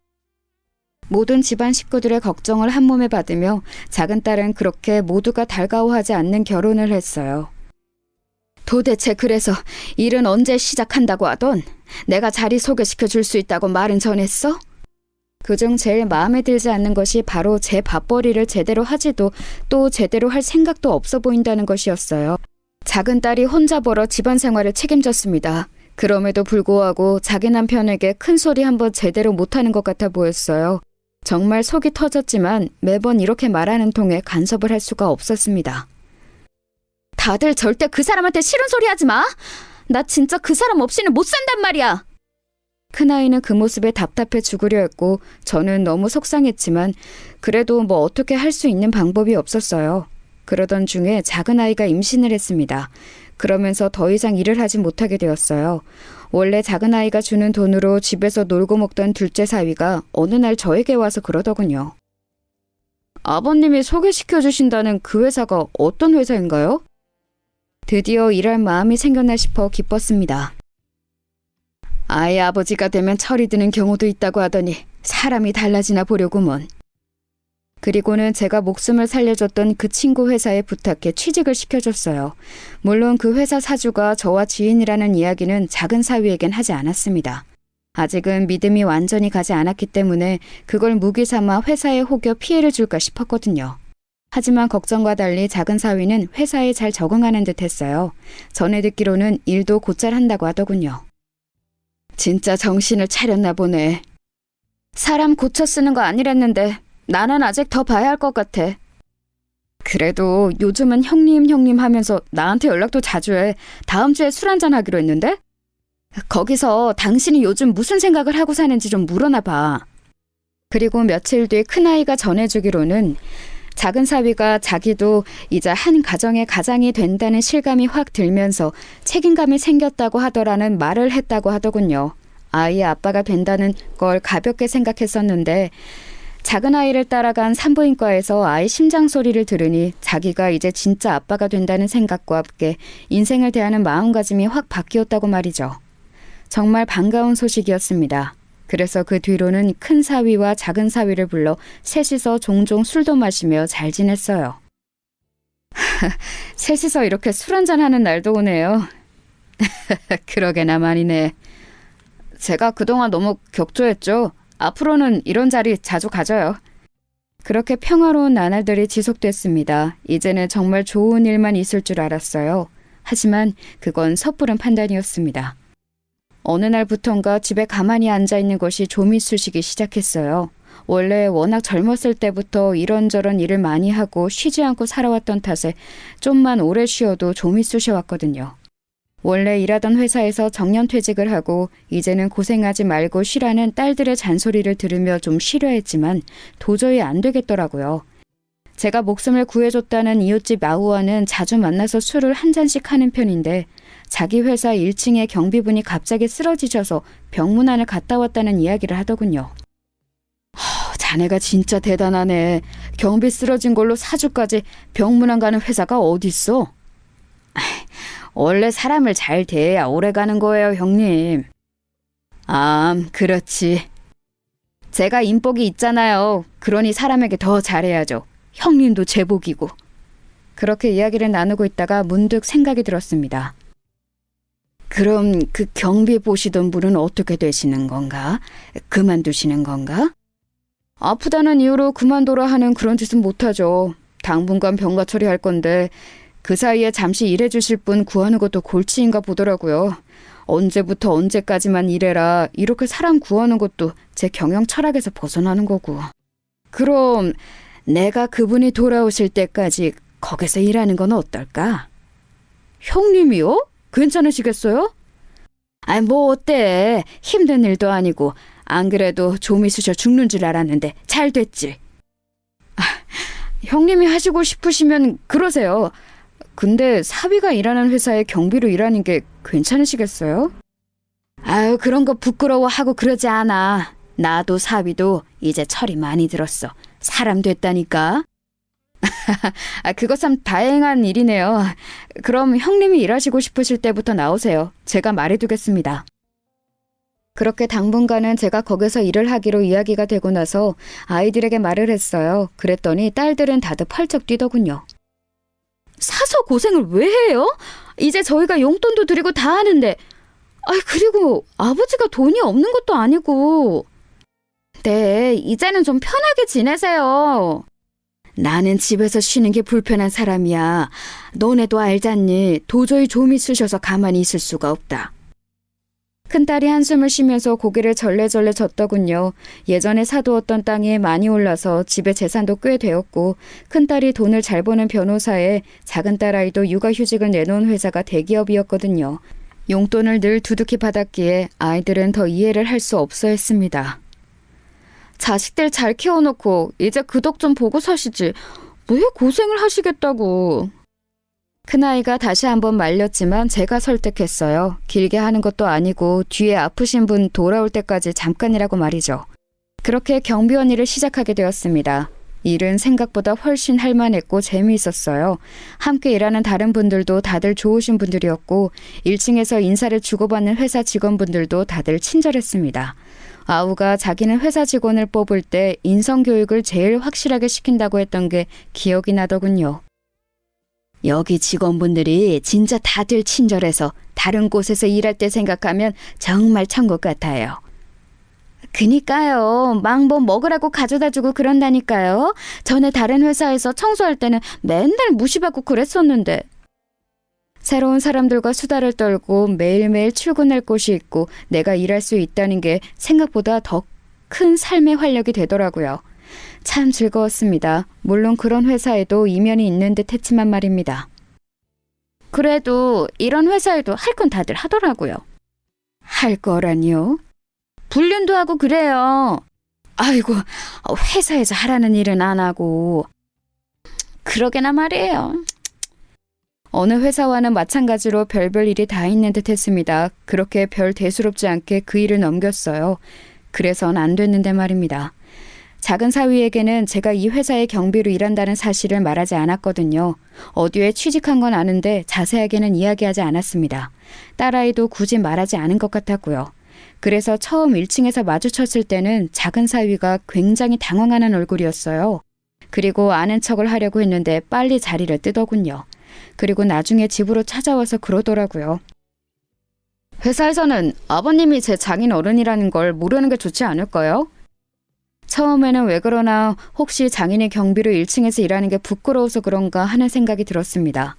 모든 집안 식구들의 걱정을 한 몸에 받으며 작은 딸은 그렇게 모두가 달가워하지 않는 결혼을 했어요. 도대체 그래서 일은 언제 시작한다고 하던? 내가 자리 소개시켜 줄 수 있다고 말은 전했어? 그중 제일 마음에 들지 않는 것이 바로 제 밥벌이를 제대로 하지도 또 제대로 할 생각도 없어 보인다는 것이었어요. 작은 딸이 혼자 벌어 집안 생활을 책임졌습니다. 그럼에도 불구하고 자기 남편에게 큰 소리 한번 제대로 못하는 것 같아 보였어요. 정말 속이 터졌지만 매번 이렇게 말하는 통에 간섭을 할 수가 없었습니다. 다들 절대 그 사람한테 싫은 소리 하지 마. 나 진짜 그 사람 없이는 못 산단 말이야. 큰아이는 그 모습에 답답해 죽으려 했고 저는 너무 속상했지만 그래도 뭐 어떻게 할 수 있는 방법이 없었어요. 그러던 중에 작은 아이가 임신을 했습니다. 그러면서 더 이상 일을 하지 못하게 되었어요. 원래 작은 아이가 주는 돈으로 집에서 놀고 먹던 둘째 사위가 어느 날 저에게 와서 그러더군요. 아버님이 소개시켜 주신다는 그 회사가 어떤 회사인가요? 드디어 일할 마음이 생겼나 싶어 기뻤습니다. 아이 아버지가 되면 철이 드는 경우도 있다고 하더니 사람이 달라지나 보려구먼. 그리고는 제가 목숨을 살려줬던 그 친구 회사에 부탁해 취직을 시켜줬어요. 물론 그 회사 사주가 저와 지인이라는 이야기는 작은 사위에겐 하지 않았습니다. 아직은 믿음이 완전히 가지 않았기 때문에 그걸 무기 삼아 회사에 혹여 피해를 줄까 싶었거든요. 하지만 걱정과 달리 작은 사위는 회사에 잘 적응하는 듯 했어요. 전에 듣기로는 일도 곧잘 한다고 하더군요. 진짜 정신을 차렸나 보네. 사람 고쳐 쓰는 거 아니랬는데 나는 아직 더 봐야 할 것 같아. 그래도 요즘은 형님 하면서 나한테 연락도 자주 해. 다음 주에 술 한잔 하기로 했는데? 거기서 당신이 요즘 무슨 생각을 하고 사는지 좀 물어나 봐. 그리고 며칠 뒤 큰아이가 전해주기로는 작은 사위가 자기도 이제 한 가정의 가장이 된다는 실감이 확 들면서 책임감이 생겼다고 하더라는 말을 했다고 하더군요. 아이의 아빠가 된다는 걸 가볍게 생각했었는데 작은 아이를 따라간 산부인과에서 아이 심장 소리를 들으니 자기가 이제 진짜 아빠가 된다는 생각과 함께 인생을 대하는 마음가짐이 확 바뀌었다고 말이죠. 정말 반가운 소식이었습니다. 그래서 그 뒤로는 큰 사위와 작은 사위를 불러 셋이서 종종 술도 마시며 잘 지냈어요. 셋이서 이렇게 술 한잔 하는 날도 오네요. 그러게나 말이네. 제가 그동안 너무 격조했죠. 앞으로는 이런 자리 자주 가져요. 그렇게 평화로운 나날들이 지속됐습니다. 이제는 정말 좋은 일만 있을 줄 알았어요. 하지만 그건 섣부른 판단이었습니다. 어느 날부턴가 집에 가만히 앉아있는 것이 좀이 쑤시기 시작했어요. 원래 워낙 젊었을 때부터 이런저런 일을 많이 하고 쉬지 않고 살아왔던 탓에 좀만 오래 쉬어도 좀이 쑤셔왔거든요. 원래 일하던 회사에서 정년퇴직을 하고 이제는 고생하지 말고 쉬라는 딸들의 잔소리를 들으며 좀 쉬려 했지만 도저히 안 되겠더라고요. 제가 목숨을 구해줬다는 이웃집 아우와는 자주 만나서 술을 한 잔씩 하는 편인데 자기 회사 1층에 경비분이 갑자기 쓰러지셔서 병문안을 갔다 왔다는 이야기를 하더군요. 자네가 진짜 대단하네. 경비 쓰러진 걸로 사주까지 병문안 가는 회사가 어딨어? 원래 사람을 잘 대해야 오래 가는 거예요, 형님. 그렇지. 제가 인복이 있잖아요. 그러니 사람에게 더 잘해야죠. 형님도 제복이고. 그렇게 이야기를 나누고 있다가 문득 생각이 들었습니다. 그럼 그 경비 보시던 분은 어떻게 되시는 건가? 그만두시는 건가? 아프다는 이유로 그만둬라 하는 그런 짓은 못하죠. 당분간 병가 처리할 건데 그 사이에 잠시 일해주실 분 구하는 것도 골치인가 보더라고요. 언제부터 언제까지만 일해라 이렇게 사람 구하는 것도 제 경영 철학에서 벗어나는 거고. 그럼 내가 그분이 돌아오실 때까지 거기서 일하는 건 어떨까? 형님이요? 괜찮으시겠어요? 뭐 어때? 힘든 일도 아니고 안 그래도 좀이 쑤셔 죽는 줄 알았는데 잘 됐지. 형님이 하시고 싶으시면 그러세요. 근데 사위가 일하는 회사에 경비로 일하는 게 괜찮으시겠어요? 그런 거 부끄러워하고 그러지 않아. 나도 사위도 이제 철이 많이 들었어. 사람 됐다니까. 그거 참 다행한 일이네요. 그럼 형님이 일하시고 싶으실 때부터 나오세요. 제가 말해두겠습니다. 그렇게 당분간은 제가 거기서 일을 하기로 이야기가 되고 나서 아이들에게 말을 했어요. 그랬더니 딸들은 다들 펄쩍 뛰더군요. 사서 고생을 왜 해요? 이제 저희가 용돈도 드리고 다 하는데. 그리고 아버지가 돈이 없는 것도 아니고. 네, 이제는 좀 편하게 지내세요. 나는 집에서 쉬는 게 불편한 사람이야. 너네도 알잖니. 도저히 좀이 쑤셔서 가만히 있을 수가 없다. 큰딸이 한숨을 쉬면서 고개를 절레절레 젓더군요. 예전에 사두었던 땅이 많이 올라서 집에 재산도 꽤 되었고 큰딸이 돈을 잘 버는 변호사에 작은 딸아이도 육아휴직을 내놓은 회사가 대기업이었거든요. 용돈을 늘 두둑히 받았기에 아이들은 더 이해를 할 수 없어 했습니다. 자식들 잘 키워놓고 이제 그 덕 좀 보고 사시지. 왜 고생을 하시겠다고. 큰아이가 다시 한번 말렸지만 제가 설득했어요. 길게 하는 것도 아니고 뒤에 아프신 분 돌아올 때까지 잠깐이라고 말이죠. 그렇게 경비원 일을 시작하게 되었습니다. 일은 생각보다 훨씬 할만했고 재미있었어요. 함께 일하는 다른 분들도 다들 좋으신 분들이었고 1층에서 인사를 주고받는 회사 직원분들도 다들 친절했습니다. 아우가 자기는 회사 직원을 뽑을 때 인성교육을 제일 확실하게 시킨다고 했던 게 기억이 나더군요. 여기 직원분들이 진짜 다들 친절해서 다른 곳에서 일할 때 생각하면 정말 천국 같아요. 그니까요. 막 뭐 먹으라고 가져다주고 그런다니까요. 전에 다른 회사에서 청소할 때는 맨날 무시받고 그랬었는데. 새로운 사람들과 수다를 떨고 매일매일 출근할 곳이 있고 내가 일할 수 있다는 게 생각보다 더 큰 삶의 활력이 되더라고요. 참 즐거웠습니다. 물론 그런 회사에도 이면이 있는 듯 했지만 말입니다. 그래도 이런 회사에도 할 건 다들 하더라고요. 할 거라니요? 불륜도 하고 그래요. 아이고, 회사에서 하라는 일은 안 하고. 그러게나 말이에요. 어느 회사와는 마찬가지로 별별 일이 다 있는 듯 했습니다. 그렇게 별 대수롭지 않게 그 일을 넘겼어요. 그래선 안 됐는데 말입니다. 작은 사위에게는 제가 이 회사의 경비로 일한다는 사실을 말하지 않았거든요. 어디에 취직한 건 아는데 자세하게는 이야기하지 않았습니다. 딸아이도 굳이 말하지 않은 것 같았고요. 그래서 처음 1층에서 마주쳤을 때는 작은 사위가 굉장히 당황하는 얼굴이었어요. 그리고 아는 척을 하려고 했는데 빨리 자리를 뜨더군요. 그리고 나중에 집으로 찾아와서 그러더라고요. 회사에서는 아버님이 제 장인 어른이라는 걸 모르는 게 좋지 않을까요? 처음에는 왜 그러나 혹시 장인의 경비로 1층에서 일하는 게 부끄러워서 그런가 하는 생각이 들었습니다.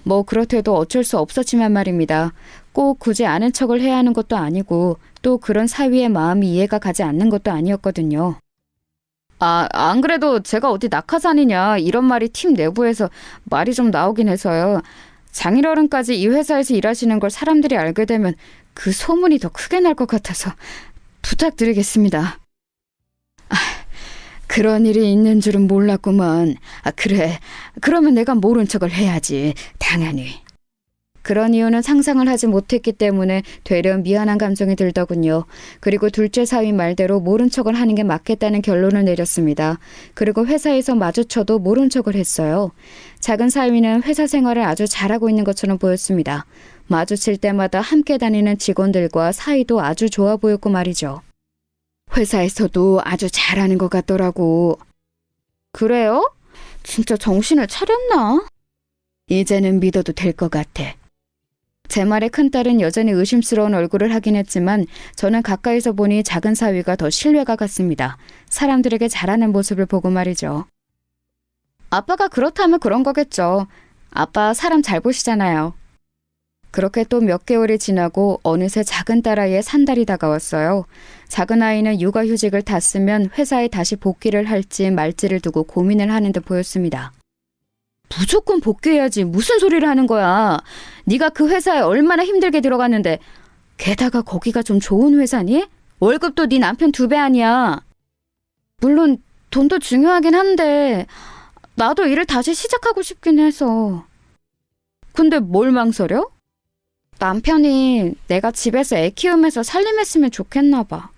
뭐 그렇대도 어쩔 수 없었지만 말입니다. 꼭 굳이 아는 척을 해야 하는 것도 아니고 또 그런 사위의 마음이 이해가 가지 않는 것도 아니었거든요. 안 그래도 제가 어디 낙하산이냐 이런 말이 팀 내부에서 말이 좀 나오긴 해서요. 장인어른까지 이 회사에서 일하시는 걸 사람들이 알게 되면 그 소문이 더 크게 날 것 같아서 부탁드리겠습니다. 그런 일이 있는 줄은 몰랐구먼. 그래. 그러면 내가 모른 척을 해야지. 당연히. 그런 이유는 상상을 하지 못했기 때문에 되려 미안한 감정이 들더군요. 그리고 둘째 사위 말대로 모른 척을 하는 게 맞겠다는 결론을 내렸습니다. 그리고 회사에서 마주쳐도 모른 척을 했어요. 작은 사위는 회사 생활을 아주 잘하고 있는 것처럼 보였습니다. 마주칠 때마다 함께 다니는 직원들과 사이도 아주 좋아 보였고 말이죠. 회사에서도 아주 잘하는 것 같더라고. 그래요? 진짜 정신을 차렸나? 이제는 믿어도 될 것 같아. 제 말에 큰딸은 여전히 의심스러운 얼굴을 하긴 했지만 저는 가까이서 보니 작은 사위가 더 신뢰가 갔습니다. 사람들에게 잘하는 모습을 보고 말이죠. 아빠가 그렇다면 그런 거겠죠. 아빠 사람 잘 보시잖아요. 그렇게 또 몇 개월이 지나고 어느새 작은 딸아이의 산달이 다가왔어요. 작은 아이는 육아휴직을 다 쓰면 회사에 다시 복귀를 할지 말지를 두고 고민을 하는 듯 보였습니다. 무조건 복귀해야지. 무슨 소리를 하는 거야. 네가 그 회사에 얼마나 힘들게 들어갔는데. 게다가 거기가 좀 좋은 회사니? 월급도 네 남편 2배 아니야. 물론 돈도 중요하긴 한데 나도 일을 다시 시작하고 싶긴 해서. 근데 뭘 망설여? 남편이 내가 집에서 애 키우면서 살림했으면 좋겠나 봐.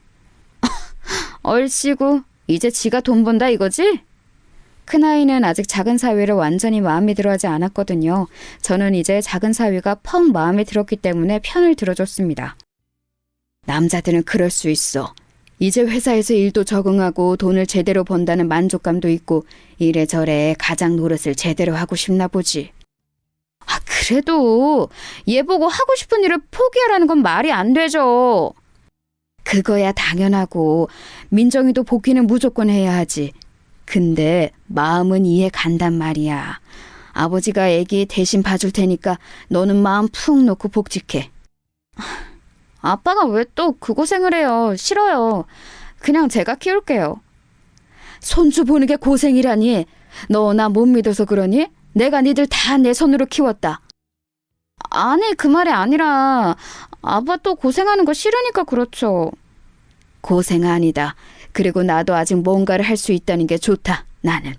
얼씨구, 이제 지가 돈 번다 이거지? 큰아이는 아직 작은 사위를 완전히 마음에 들어하지 않았거든요. 저는 이제 작은 사위가 펑 마음에 들었기 때문에 편을 들어줬습니다. 남자들은 그럴 수 있어. 이제 회사에서 일도 적응하고 돈을 제대로 번다는 만족감도 있고 이래저래 가장 노릇을 제대로 하고 싶나 보지. 그래도 얘 보고 하고 싶은 일을 포기하라는 건 말이 안 되죠. 그거야 당연하고 민정이도 복귀는 무조건 해야 하지. 근데 마음은 이해 간단 말이야. 아버지가 애기 대신 봐줄 테니까 너는 마음 푹 놓고 복직해. 아빠가 왜 또 그 고생을 해요. 싫어요. 그냥 제가 키울게요. 손주 보는 게 고생이라니. 너 나 못 믿어서 그러니? 내가 니들 다 내 손으로 키웠다. 아니 그 말이 아니라 아빠 또 고생하는 거 싫으니까 그렇죠. 고생 아니다. 그리고 나도 아직 뭔가를 할 수 있다는 게 좋다. 나는.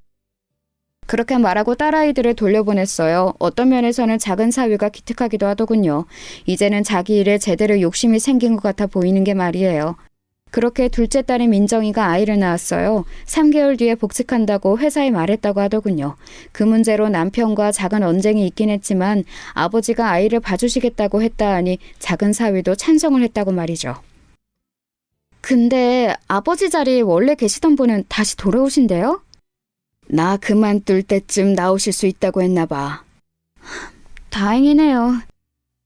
그렇게 말하고 딸아이들을 돌려보냈어요. 어떤 면에서는 작은 사위가 기특하기도 하더군요. 이제는 자기 일에 제대로 욕심이 생긴 것 같아 보이는 게 말이에요. 그렇게 둘째 딸인 민정이가 아이를 낳았어요. 3개월 뒤에 복직한다고 회사에 말했다고 하더군요. 그 문제로 남편과 작은 언쟁이 있긴 했지만 아버지가 아이를 봐주시겠다고 했다 하니 작은 사위도 찬성을 했다고 말이죠. 근데 아버지 자리에 원래 계시던 분은 다시 돌아오신대요? 나 그만둘 때쯤 나오실 수 있다고 했나 봐. 다행이네요.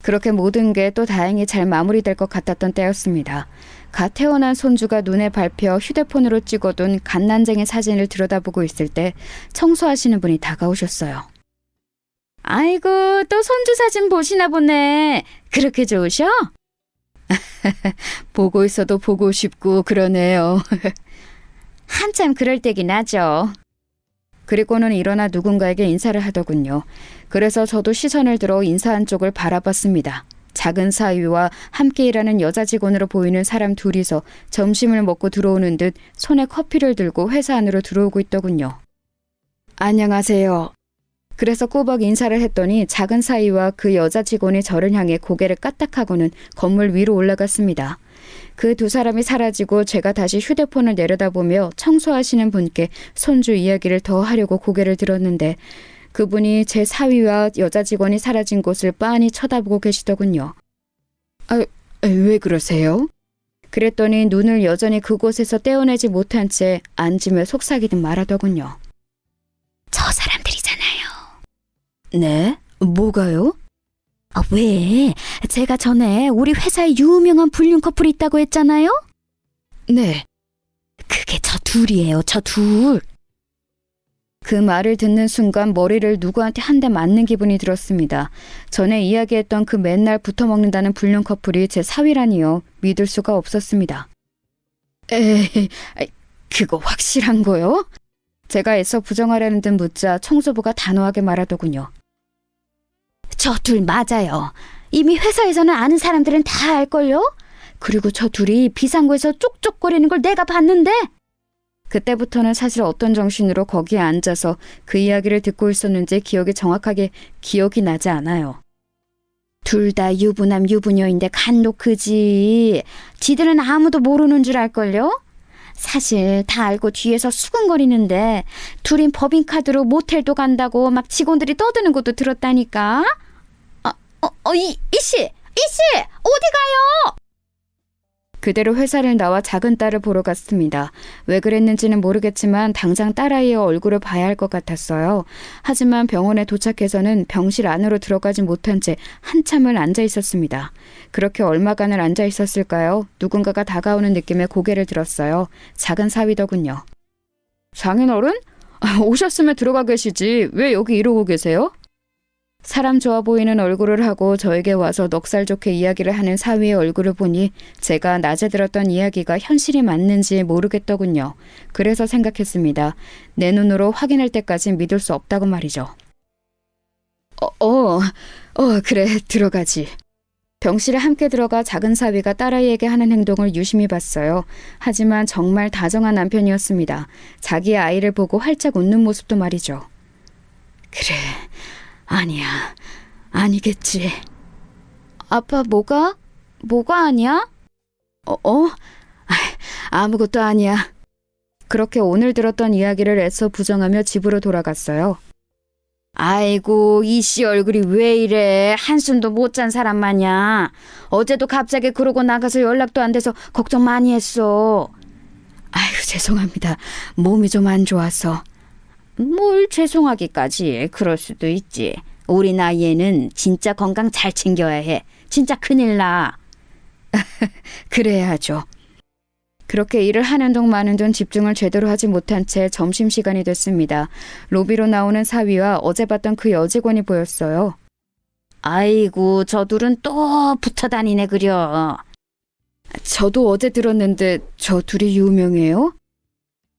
그렇게 모든 게 또 다행히 잘 마무리될 것 같았던 때였습니다. 갓 태어난 손주가 눈에 밟혀 휴대폰으로 찍어둔 갓난쟁이 사진을 들여다보고 있을 때 청소하시는 분이 다가오셨어요. 아이고, 또 손주 사진 보시나 보네. 그렇게 좋으셔? 보고 있어도 보고 싶고 그러네요. 한참 그럴 때긴 하죠. 그리고는 일어나 누군가에게 인사를 하더군요. 그래서 저도 시선을 들어 인사한 쪽을 바라봤습니다. 작은 사위와 함께 일하는 여자 직원으로 보이는 사람 둘이서 점심을 먹고 들어오는 듯 손에 커피를 들고 회사 안으로 들어오고 있더군요. 안녕하세요. 그래서 꾸벅 인사를 했더니 작은 사위와 그 여자 직원이 저를 향해 고개를 까딱하고는 건물 위로 올라갔습니다. 그 두 사람이 사라지고 제가 다시 휴대폰을 내려다보며 청소하시는 분께 손주 이야기를 더 하려고 고개를 들었는데 그분이 제 사위와 여자 직원이 사라진 곳을 빤히 쳐다보고 계시더군요. 왜 그러세요? 그랬더니 눈을 여전히 그곳에서 떼어내지 못한 채 앉으며 속삭이듯 말하더군요. 저 사람들이잖아요. 네? 뭐가요? 왜? 제가 전에 우리 회사에 유명한 불륜 커플이 있다고 했잖아요? 네. 그게 저 둘이에요, 저 둘. 그 말을 듣는 순간 머리를 누구한테 한 대 맞는 기분이 들었습니다. 전에 이야기했던 그 맨날 붙어먹는다는 불륜 커플이 제 사위라니요. 믿을 수가 없었습니다. 에이, 그거 확실한 거요? 제가 애써 부정하려는 듯 묻자 청소부가 단호하게 말하더군요. 저 둘 맞아요. 이미 회사에서는 아는 사람들은 다 알걸요? 그리고 저 둘이 비상구에서 쪽쪽거리는 걸 내가 봤는데 그때부터는 사실 어떤 정신으로 거기에 앉아서 그 이야기를 듣고 있었는지 정확하게 기억이 나지 않아요. 둘 다 유부남 유부녀인데 간독하지. 지들은 아무도 모르는 줄 알걸요? 사실 다 알고 뒤에서 수근거리는데 둘인 법인카드로 모텔도 간다고 막 직원들이 떠드는 것도 들었다니까. 이씨! 어디 가요? 그대로 회사를 나와 작은 딸을 보러 갔습니다. 왜 그랬는지는 모르겠지만 당장 딸아이의 얼굴을 봐야 할 것 같았어요. 하지만 병원에 도착해서는 병실 안으로 들어가지 못한 채 한참을 앉아 있었습니다. 그렇게 얼마간을 앉아 있었을까요? 누군가가 다가오는 느낌에 고개를 들었어요. 작은 사위더군요. 장인어른? 오셨으면 들어가 계시지. 왜 여기 이러고 계세요? 사람 좋아 보이는 얼굴을 하고 저에게 와서 넉살 좋게 이야기를 하는 사위의 얼굴을 보니 제가 낮에 들었던 이야기가 현실이 맞는지 모르겠더군요. 그래서 생각했습니다. 내 눈으로 확인할 때까지 믿을 수 없다고 말이죠. 그래, 들어가지. 병실에 함께 들어가 작은 사위가 딸아이에게 하는 행동을 유심히 봤어요. 하지만 정말 다정한 남편이었습니다. 자기의 아이를 보고 활짝 웃는 모습도 말이죠. 그래. 아니야. 아니겠지. 아빠 뭐가? 뭐가 아니야? 아무것도 아니야. 그렇게 오늘 들었던 이야기를 애써 부정하며 집으로 돌아갔어요. 아이고, 이씨 얼굴이 왜 이래? 한숨도 못 잔 사람 마냥. 어제도 갑자기 그러고 나가서 연락도 안 돼서 걱정 많이 했어. 아이고, 죄송합니다. 몸이 좀 안 좋아서. 뭘 죄송하기까지. 그럴 수도 있지. 우리 나이에는 진짜 건강 잘 챙겨야 해. 진짜 큰일 나. 그래야죠. 그렇게 일을 하는 동 마는 동 집중을 제대로 하지 못한 채 점심시간이 됐습니다. 로비로 나오는 사위와 어제 봤던 그 여직원이 보였어요. 아이고, 저 둘은 또 붙어 다니네 그려. 저도 어제 들었는데 저 둘이 유명해요?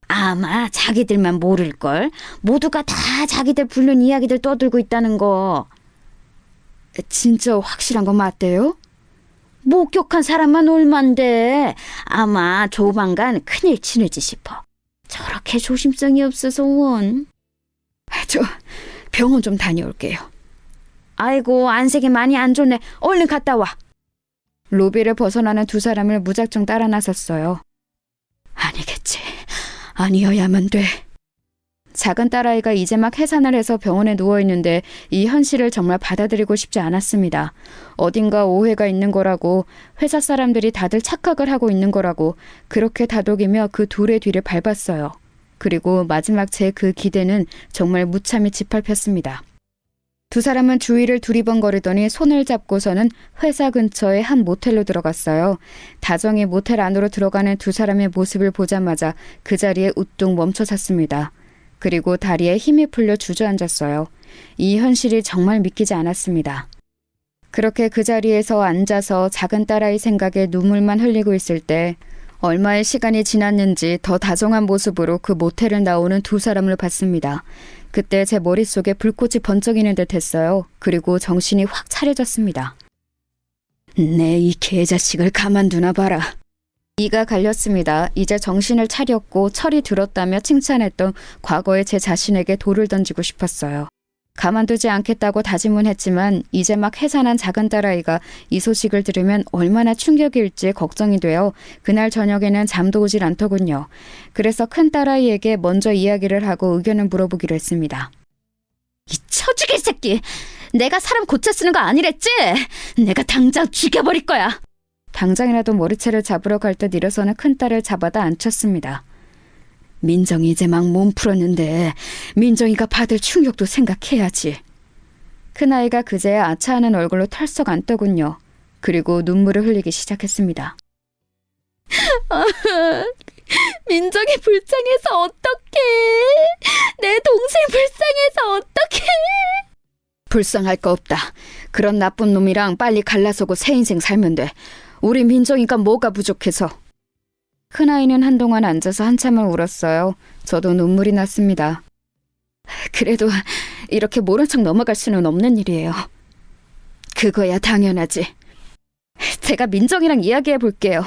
아마 자기들만 모를걸. 모두가 다 자기들 부른 이야기들 떠들고 있다는 거. 진짜 확실한 거 맞대요? 목격한 사람만 얼만데. 아마 조만간 큰일 치르지 싶어. 저렇게 조심성이 없어서 원. 저 병원 좀 다녀올게요. 아이고, 안색이 많이 안 좋네. 얼른 갔다 와. 로비를 벗어나는 두 사람을 무작정 따라 나섰어요. 아니겠지. 아니어야만 돼. 작은 딸아이가 이제 막 해산을 해서 병원에 누워있는데 이 현실을 정말 받아들이고 싶지 않았습니다. 어딘가 오해가 있는 거라고, 회사 사람들이 다들 착각을 하고 있는 거라고 그렇게 다독이며 그 둘의 뒤를 밟았어요. 그리고 마지막 제 그 기대는 정말 무참히 짓밟혔습니다. 두 사람은 주위를 두리번거리더니 손을 잡고서는 회사 근처의 한 모텔로 들어갔어요. 다정히 모텔 안으로 들어가는 두 사람의 모습을 보자마자 그 자리에 우뚝 멈춰 섰습니다. 그리고 다리에 힘이 풀려 주저앉았어요. 이 현실이 정말 믿기지 않았습니다. 그렇게 그 자리에서 앉아서 작은 딸아이 생각에 눈물만 흘리고 있을 때 얼마의 시간이 지났는지 더 다정한 모습으로 그 모텔을 나오는 두 사람을 봤습니다. 그때 제 머릿속에 불꽃이 번쩍이는 듯 했어요. 그리고 정신이 확 차려졌습니다. 내 이 개자식을 가만두나 봐라. 이가 갈렸습니다. 이제 정신을 차렸고 철이 들었다며 칭찬했던 과거의 제 자신에게 돌을 던지고 싶었어요. 가만두지 않겠다고 다짐은 했지만 이제 막 해산한 작은 딸아이가 이 소식을 들으면 얼마나 충격일지 걱정이 되어 그날 저녁에는 잠도 오질 않더군요. 그래서 큰 딸아이에게 먼저 이야기를 하고 의견을 물어보기로 했습니다. 이 처죽일 새끼! 내가 사람 고쳐 쓰는 거 아니랬지? 내가 당장 죽여버릴 거야! 당장이라도 머리채를 잡으러 갈 듯 일어서는 큰딸을 잡아다 앉혔습니다. 민정이 이제 막 몸 풀었는데 민정이가 받을 충격도 생각해야지. 큰아이가 그제야 아차하는 얼굴로 털썩 앉더군요. 그리고 눈물을 흘리기 시작했습니다. 민정이 불쌍해서 어떡해. 내 동생 불쌍해서 어떡해. 불쌍할 거 없다. 그런 나쁜 놈이랑 빨리 갈라서고 새 인생 살면 돼. 우리 민정이가 뭐가 부족해서. 큰아이는 한동안 앉아서 한참을 울었어요. 저도 눈물이 났습니다. 그래도 이렇게 모른 척 넘어갈 수는 없는 일이에요. 그거야 당연하지. 제가 민정이랑 이야기해 볼게요.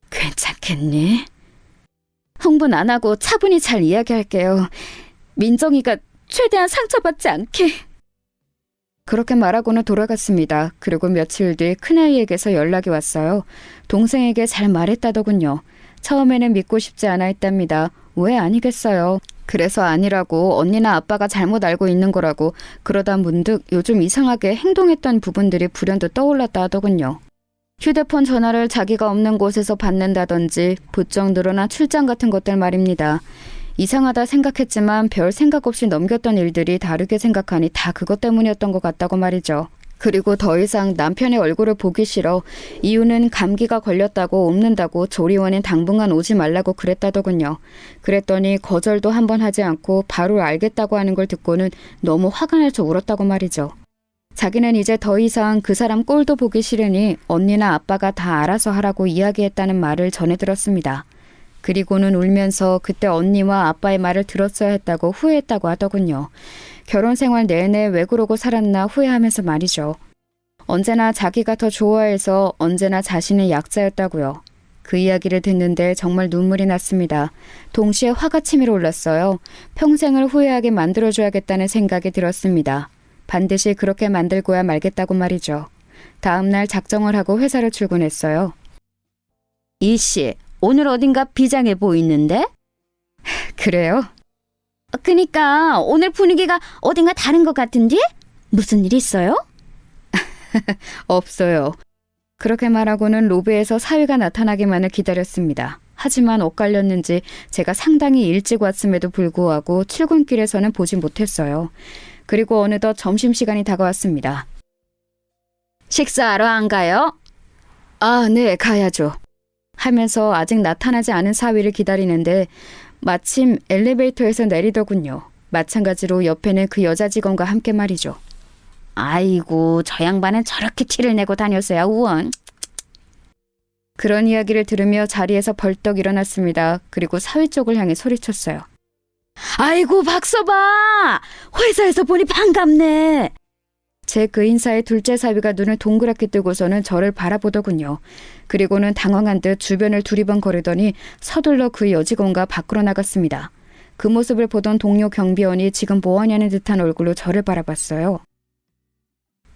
괜찮겠니? 흥분 안 하고 차분히 잘 이야기할게요. 민정이가 최대한 상처받지 않게. 그렇게 말하고는 돌아갔습니다. 그리고 며칠 뒤 큰아이에게서 연락이 왔어요. 동생에게 잘 말했다더군요. 처음에는 믿고 싶지 않아 했답니다. 왜 아니겠어요. 그래서 아니라고 언니나 아빠가 잘못 알고 있는 거라고 그러다 문득 요즘 이상하게 행동했던 부분들이 불현듯 떠올랐다 하더군요. 휴대폰 전화를 자기가 없는 곳에서 받는다든지 부쩍 늘어난 출장 같은 것들 말입니다. 이상하다 생각했지만 별 생각 없이 넘겼던 일들이 다르게 생각하니 다 그것 때문이었던 것 같다고 말이죠. 그리고 더 이상 남편의 얼굴을 보기 싫어 이유는 감기가 걸렸다고 옮는다고 조리원엔 당분간 오지 말라고 그랬다더군요. 그랬더니 거절도 한 번 하지 않고 바로 알겠다고 하는 걸 듣고는 너무 화가 나서 울었다고 말이죠. 자기는 이제 더 이상 그 사람 꼴도 보기 싫으니 언니나 아빠가 다 알아서 하라고 이야기했다는 말을 전해 들었습니다. 그리고는 울면서 그때 언니와 아빠의 말을 들었어야 했다고 후회했다고 하더군요. 결혼 생활 내내 왜 그러고 살았나 후회하면서 말이죠. 언제나 자기가 더 좋아해서 언제나 자신의 약자였다고요. 그 이야기를 듣는데 정말 눈물이 났습니다. 동시에 화가 치밀어 올랐어요. 평생을 후회하게 만들어줘야겠다는 생각이 들었습니다. 반드시 그렇게 만들고야 말겠다고 말이죠. 다음 날 작정을 하고 회사를 출근했어요.
이씨, 오늘 어딘가 비장해 보이는데?
그래요?
그니까 오늘 분위기가 어딘가 다른 것 같은데? 무슨 일 있어요?
없어요. 그렇게 말하고는 로비에서 사위가 나타나기만을 기다렸습니다. 하지만 엇갈렸는지 제가 상당히 일찍 왔음에도 불구하고 출근길에서는 보지 못했어요. 그리고 어느덧 점심시간이 다가왔습니다.
식사하러 안 가요?
아, 네, 가야죠. 하면서 아직 나타나지 않은 사위를 기다리는데 마침 엘리베이터에서 내리더군요. 마찬가지로 옆에는 그 여자 직원과 함께 말이죠.
아이고, 저 양반은 저렇게 티를 내고 다녔어야 우원.
그런 이야기를 들으며 자리에서 벌떡 일어났습니다. 그리고 사위 쪽을 향해 소리쳤어요.
아이고, 박서방! 회사에서 보니 반갑네.
제 그 인사에 둘째 사위가 눈을 동그랗게 뜨고서는 저를 바라보더군요. 그리고는 당황한 듯 주변을 두리번거리더니 서둘러 그 여직원과 밖으로 나갔습니다. 그 모습을 보던 동료 경비원이 지금 뭐하냐는 듯한 얼굴로 저를 바라봤어요.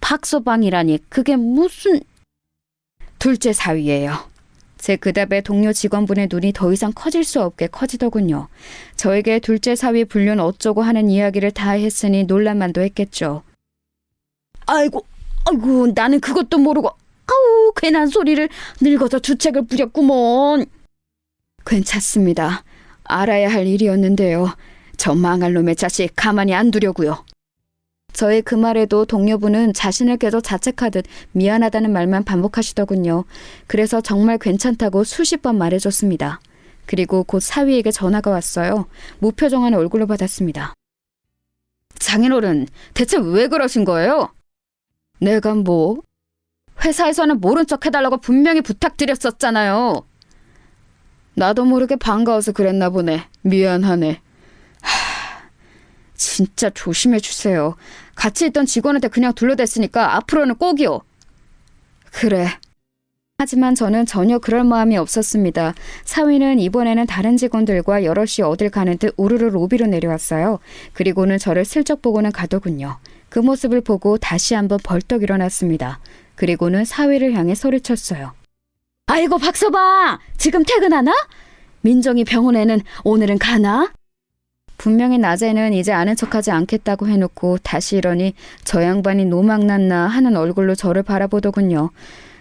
박서방이라니 그게 무슨...
둘째 사위예요. 제 그 답에 동료 직원분의 눈이 더 이상 커질 수 없게 커지더군요. 저에게 둘째 사위 불륜 어쩌고 하는 이야기를 다 했으니 놀랄만도 했겠죠.
아이고, 나는 그것도 모르고 아우, 괜한 소리를 늙어서 주책을 부렸구먼.
괜찮습니다. 알아야 할 일이었는데요. 저 망할 놈의 자식 가만히 안 두려고요. 저의 그 말에도 동료분은 자신을 계속 자책하듯 미안하다는 말만 반복하시더군요. 그래서 정말 괜찮다고 수십 번 말해줬습니다. 그리고 곧 사위에게 전화가 왔어요. 무표정한 얼굴로 받았습니다. 장인어른, 대체 왜 그러신 거예요? 내가 뭐? 회사에서는 모른 척 해달라고 분명히 부탁드렸었잖아요. 나도 모르게 반가워서 그랬나 보네. 미안하네. 진짜 조심해 주세요. 같이 있던 직원한테 그냥 둘러댔으니까 앞으로는 꼭이요. 그래. 하지만 저는 전혀 그럴 마음이 없었습니다. 사위는 이번에는 다른 직원들과 여럿이 어딜 가는 듯 우르르 로비로 내려왔어요. 그리고는 저를 슬쩍 보고는 가더군요. 그 모습을 보고 다시 한번 벌떡 일어났습니다. 그리고는 사위를 향해 소리쳤어요.
아이고, 박서방! 지금 퇴근하나? 민정이 병원에는 오늘은 가나?
분명히 낮에는 이제 아는 척하지 않겠다고 해놓고 다시 이러니 저 양반이 노망났나 하는 얼굴로 저를 바라보더군요.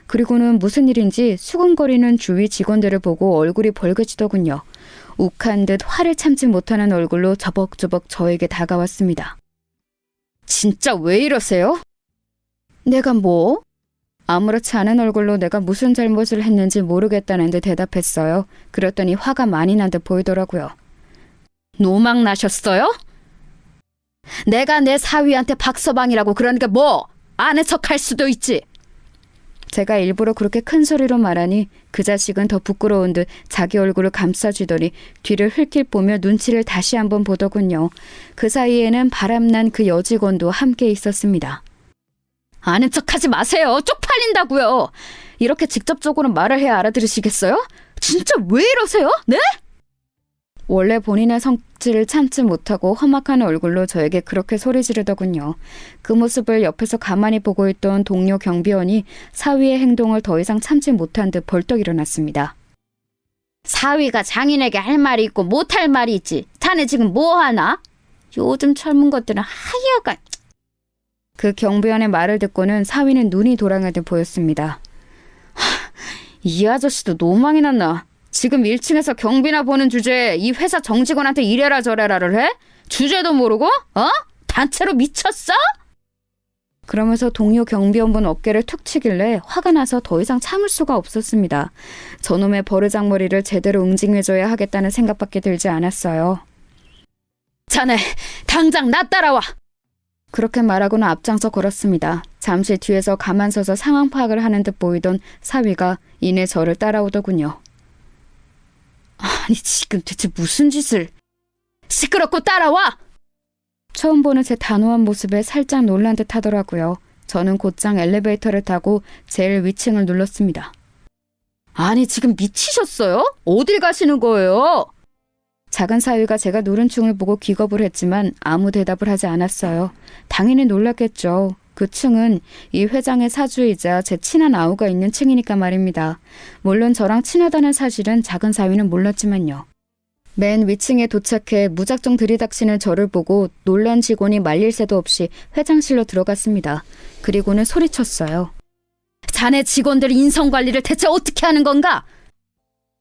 그리고는 무슨 일인지 수근거리는 주위 직원들을 보고 얼굴이 벌개지더군요. 욱한 듯 화를 참지 못하는 얼굴로 저벅저벅 저에게 다가왔습니다. 진짜 왜 이러세요? 내가 뭐? 아무렇지 않은 얼굴로 내가 무슨 잘못을 했는지 모르겠다는 듯 대답했어요. 그랬더니 화가 많이 난 듯 보이더라고요. 노망 나셨어요? 내가 내 사위한테 박서방이라고 그러니까 뭐? 아는 척 할 수도 있지. 제가 일부러 그렇게 큰 소리로 말하니 그 자식은 더 부끄러운 듯 자기 얼굴을 감싸주더니 뒤를 흘낏 보며 눈치를 다시 한번 보더군요. 그 사이에는 바람난 그 여직원도 함께 있었습니다. 아는 척하지 마세요. 쪽팔린다고요. 이렇게 직접적으로 말을 해야 알아들으시겠어요? 진짜 왜 이러세요? 네? 원래 본인의 성질을 참지 못하고 험악한 얼굴로 저에게 그렇게 소리 지르더군요. 그 모습을 옆에서 가만히 보고 있던 동료 경비원이 사위의 행동을 더 이상 참지 못한 듯 벌떡 일어났습니다.
사위가 장인에게 할 말이 있고 못할 말이 있지. 자네 지금 뭐 하나? 요즘 젊은 것들은 하여간.
그 경비원의 말을 듣고는 사위는 눈이 돌아가듯 보였습니다. 이 아저씨도 노망이 났나? 지금 1층에서 경비나 보는 주제에 이 회사 정직원한테 이래라 저래라를 해? 주제도 모르고? 단체로 미쳤어? 그러면서 동료 경비원분 어깨를 툭 치길래 화가 나서 더 이상 참을 수가 없었습니다. 저놈의 버르장머리를 제대로 응징해줘야 하겠다는 생각밖에 들지 않았어요. 자네, 당장 나 따라와! 그렇게 말하고는 앞장서 걸었습니다. 잠시 뒤에서 가만 서서 상황 파악을 하는 듯 보이던 사위가 이내 저를 따라오더군요. 아니 지금 대체 무슨 짓을... 시끄럽고 따라와! 처음 보는 제 단호한 모습에 살짝 놀란 듯 하더라고요. 저는 곧장 엘리베이터를 타고 제일 위층을 눌렀습니다. 아니 지금 미치셨어요? 어딜 가시는 거예요? 작은 사위가 제가 누른 층을 보고 기겁을 했지만 아무 대답을 하지 않았어요. 당연히 놀랐겠죠. 그 층은 이 회장의 사주이자 제 친한 아우가 있는 층이니까 말입니다. 물론 저랑 친하다는 사실은 작은 사위는 몰랐지만요. 맨 위층에 도착해 무작정 들이닥치는 저를 보고 놀란 직원이 말릴 새도 없이 회장실로 들어갔습니다. 그리고는 소리쳤어요. 자네 직원들 인성관리를 대체 어떻게 하는 건가?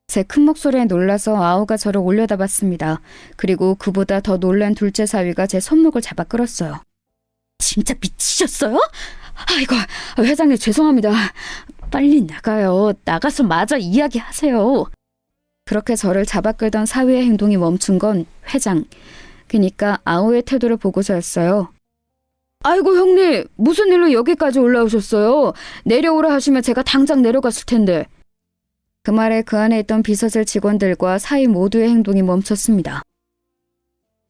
제 큰 목소리에 놀라서 아우가 저를 올려다봤습니다. 그리고 그보다 더 놀란 둘째 사위가 제 손목을 잡아 끌었어요. 진짜 미치셨어요? 아이고, 회장님 죄송합니다. 빨리 나가요. 나가서 마저 이야기하세요. 그렇게 저를 잡아 끌던 사위의 행동이 멈춘 건 회장, 그러니까 아우의 태도를 보고서였어요. 아이고 형님, 무슨 일로 여기까지 올라오셨어요? 내려오라 하시면 제가 당장 내려갔을 텐데. 그 말에 그 안에 있던 비서실 직원들과 사위 모두의 행동이 멈췄습니다.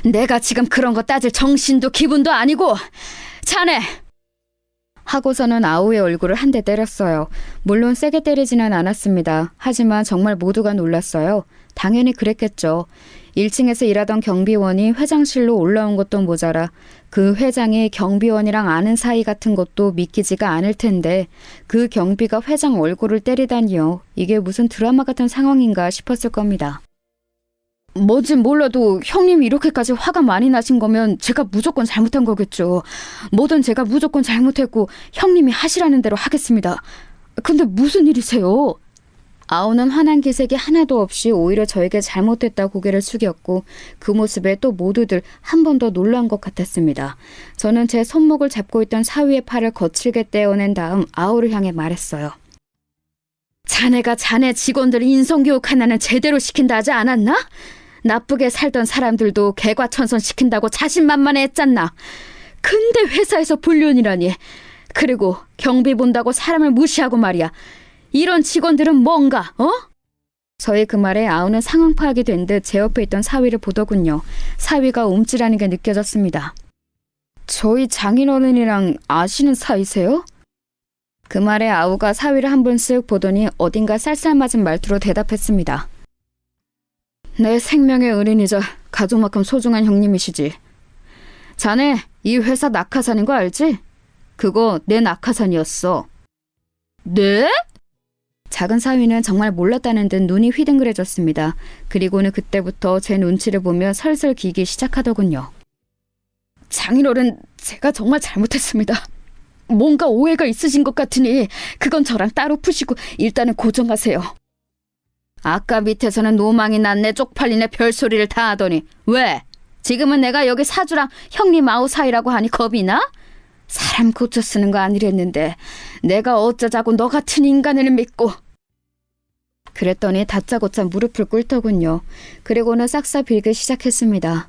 내가 지금 그런 거 따질 정신도 기분도 아니고 자네! 하고서는 아우의 얼굴을 한 대 때렸어요. 물론 세게 때리지는 않았습니다. 하지만 정말 모두가 놀랐어요. 당연히 그랬겠죠. 1층에서 일하던 경비원이 회장실로 올라온 것도 모자라 그 회장이 경비원이랑 아는 사이 같은 것도 믿기지가 않을 텐데 그 경비가 회장 얼굴을 때리다니요. 이게 무슨 드라마 같은 상황인가 싶었을 겁니다. 뭐진 몰라도 형님이 이렇게까지 화가 많이 나신 거면 제가 무조건 잘못한 거겠죠. 뭐든 제가 무조건 잘못했고 형님이 하시라는 대로 하겠습니다. 근데 무슨 일이세요? 아우는 화난 기색이 하나도 없이 오히려 저에게 잘못됐다 고개를 숙였고 그 모습에 또 모두들 한 번 더 놀란 것 같았습니다. 저는 제 손목을 잡고 있던 사위의 팔을 거칠게 떼어낸 다음 아우를 향해 말했어요. 자네가 자네 직원들 인성교육 하나는 제대로 시킨다 하지 않았나? 나쁘게 살던 사람들도 개과천선 시킨다고 자신만만해 했잖나. 근데 회사에서 불륜이라니. 그리고 경비 본다고 사람을 무시하고 말이야. 이런 직원들은 뭔가, 저희 그 말에 아우는 상황 파악이 된 듯 제 옆에 있던 사위를 보더군요. 사위가 움찔하는 게 느껴졌습니다. 저희 장인어른이랑 아시는 사이세요? 그 말에 아우가 사위를 한 번 쓱 보더니 어딘가 쌀쌀맞은 말투로 대답했습니다. 내 생명의 은인이자 가족만큼 소중한 형님이시지. 자네 이 회사 낙하산인 거 알지? 그거 내 낙하산이었어. 네? 작은 사위는 정말 몰랐다는 듯 눈이 휘둥그레졌습니다. 그리고는 그때부터 제 눈치를 보며 설설 기기 시작하더군요. 장인어른, 제가 정말 잘못했습니다. 뭔가 오해가 있으신 것 같으니 그건 저랑 따로 푸시고 일단은 고정하세요. 아까 밑에서는 노망이 났네 쪽팔리네 별소리를 다 하더니 왜? 지금은 내가 여기 사주랑 형님 아우 사이라고 하니 겁이 나? 사람 고쳐 쓰는 거 아니랬는데 내가 어쩌자고 너 같은 인간을 믿고. 그랬더니 다짜고짜 무릎을 꿇더군요. 그리고는 싹싹 빌기 시작했습니다.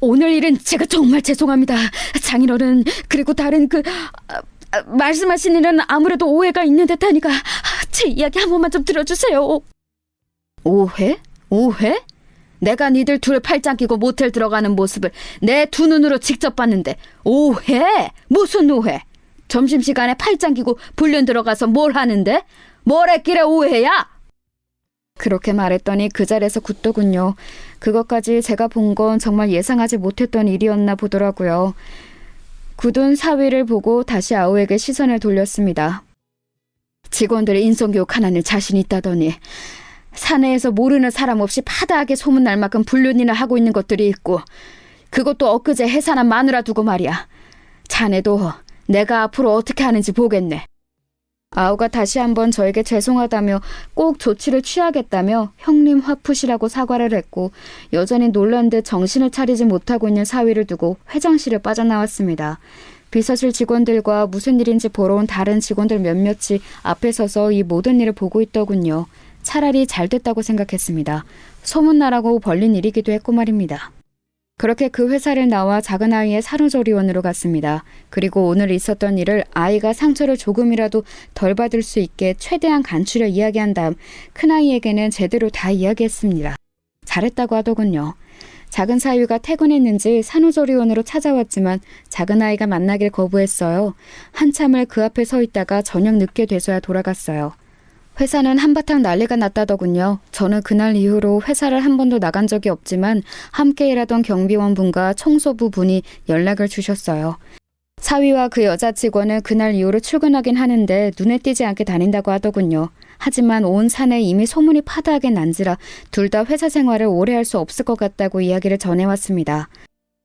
오늘 일은 제가 정말 죄송합니다. 장인어른, 그리고 다른 말씀하신 일은 아무래도 오해가 있는 듯하니까 제 이야기 한 번만 좀 들어주세요. 오해? 오해? 내가 니들 둘 팔짱 끼고 모텔 들어가는 모습을 내 두 눈으로 직접 봤는데 오해? 무슨 오해? 점심시간에 팔짱 끼고 불륜 들어가서 뭘 하는데? 뭘 했길래 오해야? 그렇게 말했더니 그 자리에서 굳더군요. 그것까지 제가 본 건 정말 예상하지 못했던 일이었나 보더라고요. 굳은 사위를 보고 다시 아우에게 시선을 돌렸습니다. 직원들의 인성교육 하나는 자신 있다더니
사내에서 모르는 사람 없이 파다하게 소문날 만큼 불륜이나 하고 있는 것들이 있고 그것도 엊그제 해산한 마누라 두고 말이야. 자네도 내가 앞으로 어떻게 하는지 보겠네.
아우가 다시 한번 저에게 죄송하다며 꼭 조치를 취하겠다며 형님 화푸시라고 사과를 했고 여전히 놀란 듯 정신을 차리지 못하고 있는 사위를 두고 회장실을 빠져나왔습니다. 비서실 직원들과 무슨 일인지 보러 온 다른 직원들 몇몇이 앞에 서서 이 모든 일을 보고 있더군요. 차라리 잘 됐다고 생각했습니다. 소문나라고 벌린 일이기도 했고 말입니다. 그렇게 그 회사를 나와 작은 아이의 산후조리원으로 갔습니다. 그리고 오늘 있었던 일을 아이가 상처를 조금이라도 덜 받을 수 있게 최대한 간추려 이야기한 다음 큰아이에게는 제대로 다 이야기했습니다. 잘했다고 하더군요. 작은 사위가 퇴근했는지 산후조리원으로 찾아왔지만 작은 아이가 만나길 거부했어요. 한참을 그 앞에 서 있다가 저녁 늦게 돼서야 돌아갔어요. 회사는 한바탕 난리가 났다더군요. 저는 그날 이후로 회사를 한 번도 나간 적이 없지만 함께 일하던 경비원분과 청소부 분이 연락을 주셨어요. 사위와 그 여자 직원은 그날 이후로 출근하긴 하는데 눈에 띄지 않게 다닌다고 하더군요. 하지만 온 산에 이미 소문이 파다하게 난지라 둘 다 회사 생활을 오래 할 수 없을 것 같다고 이야기를 전해왔습니다.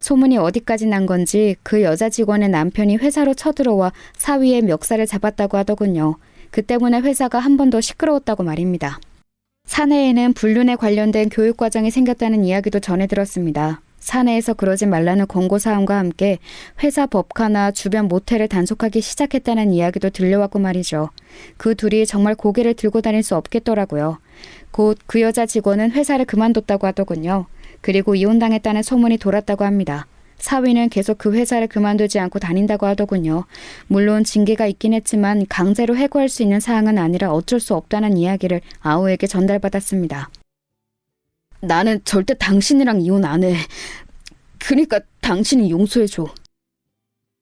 소문이 어디까지 난 건지 그 여자 직원의 남편이 회사로 쳐들어와 사위의 멱살을 잡았다고 하더군요. 그 때문에 회사가 한 번 더 시끄러웠다고 말입니다. 사내에는 불륜에 관련된 교육 과정이 생겼다는 이야기도 전해 들었습니다. 사내에서 그러지 말라는 권고사항과 함께 회사 법카나 주변 모텔을 단속하기 시작했다는 이야기도 들려왔고 말이죠. 그 둘이 정말 고개를 들고 다닐 수 없겠더라고요. 곧 그 여자 직원은 회사를 그만뒀다고 하더군요. 그리고 이혼당했다는 소문이 돌았다고 합니다. 사위는 계속 그 회사를 그만두지 않고 다닌다고 하더군요. 물론 징계가 있긴 했지만 강제로 해고할 수 있는 사항은 아니라 어쩔 수 없다는 이야기를 아우에게 전달받았습니다. 나는 절대 당신이랑 이혼 안 해. 그러니까 당신이 용서해줘.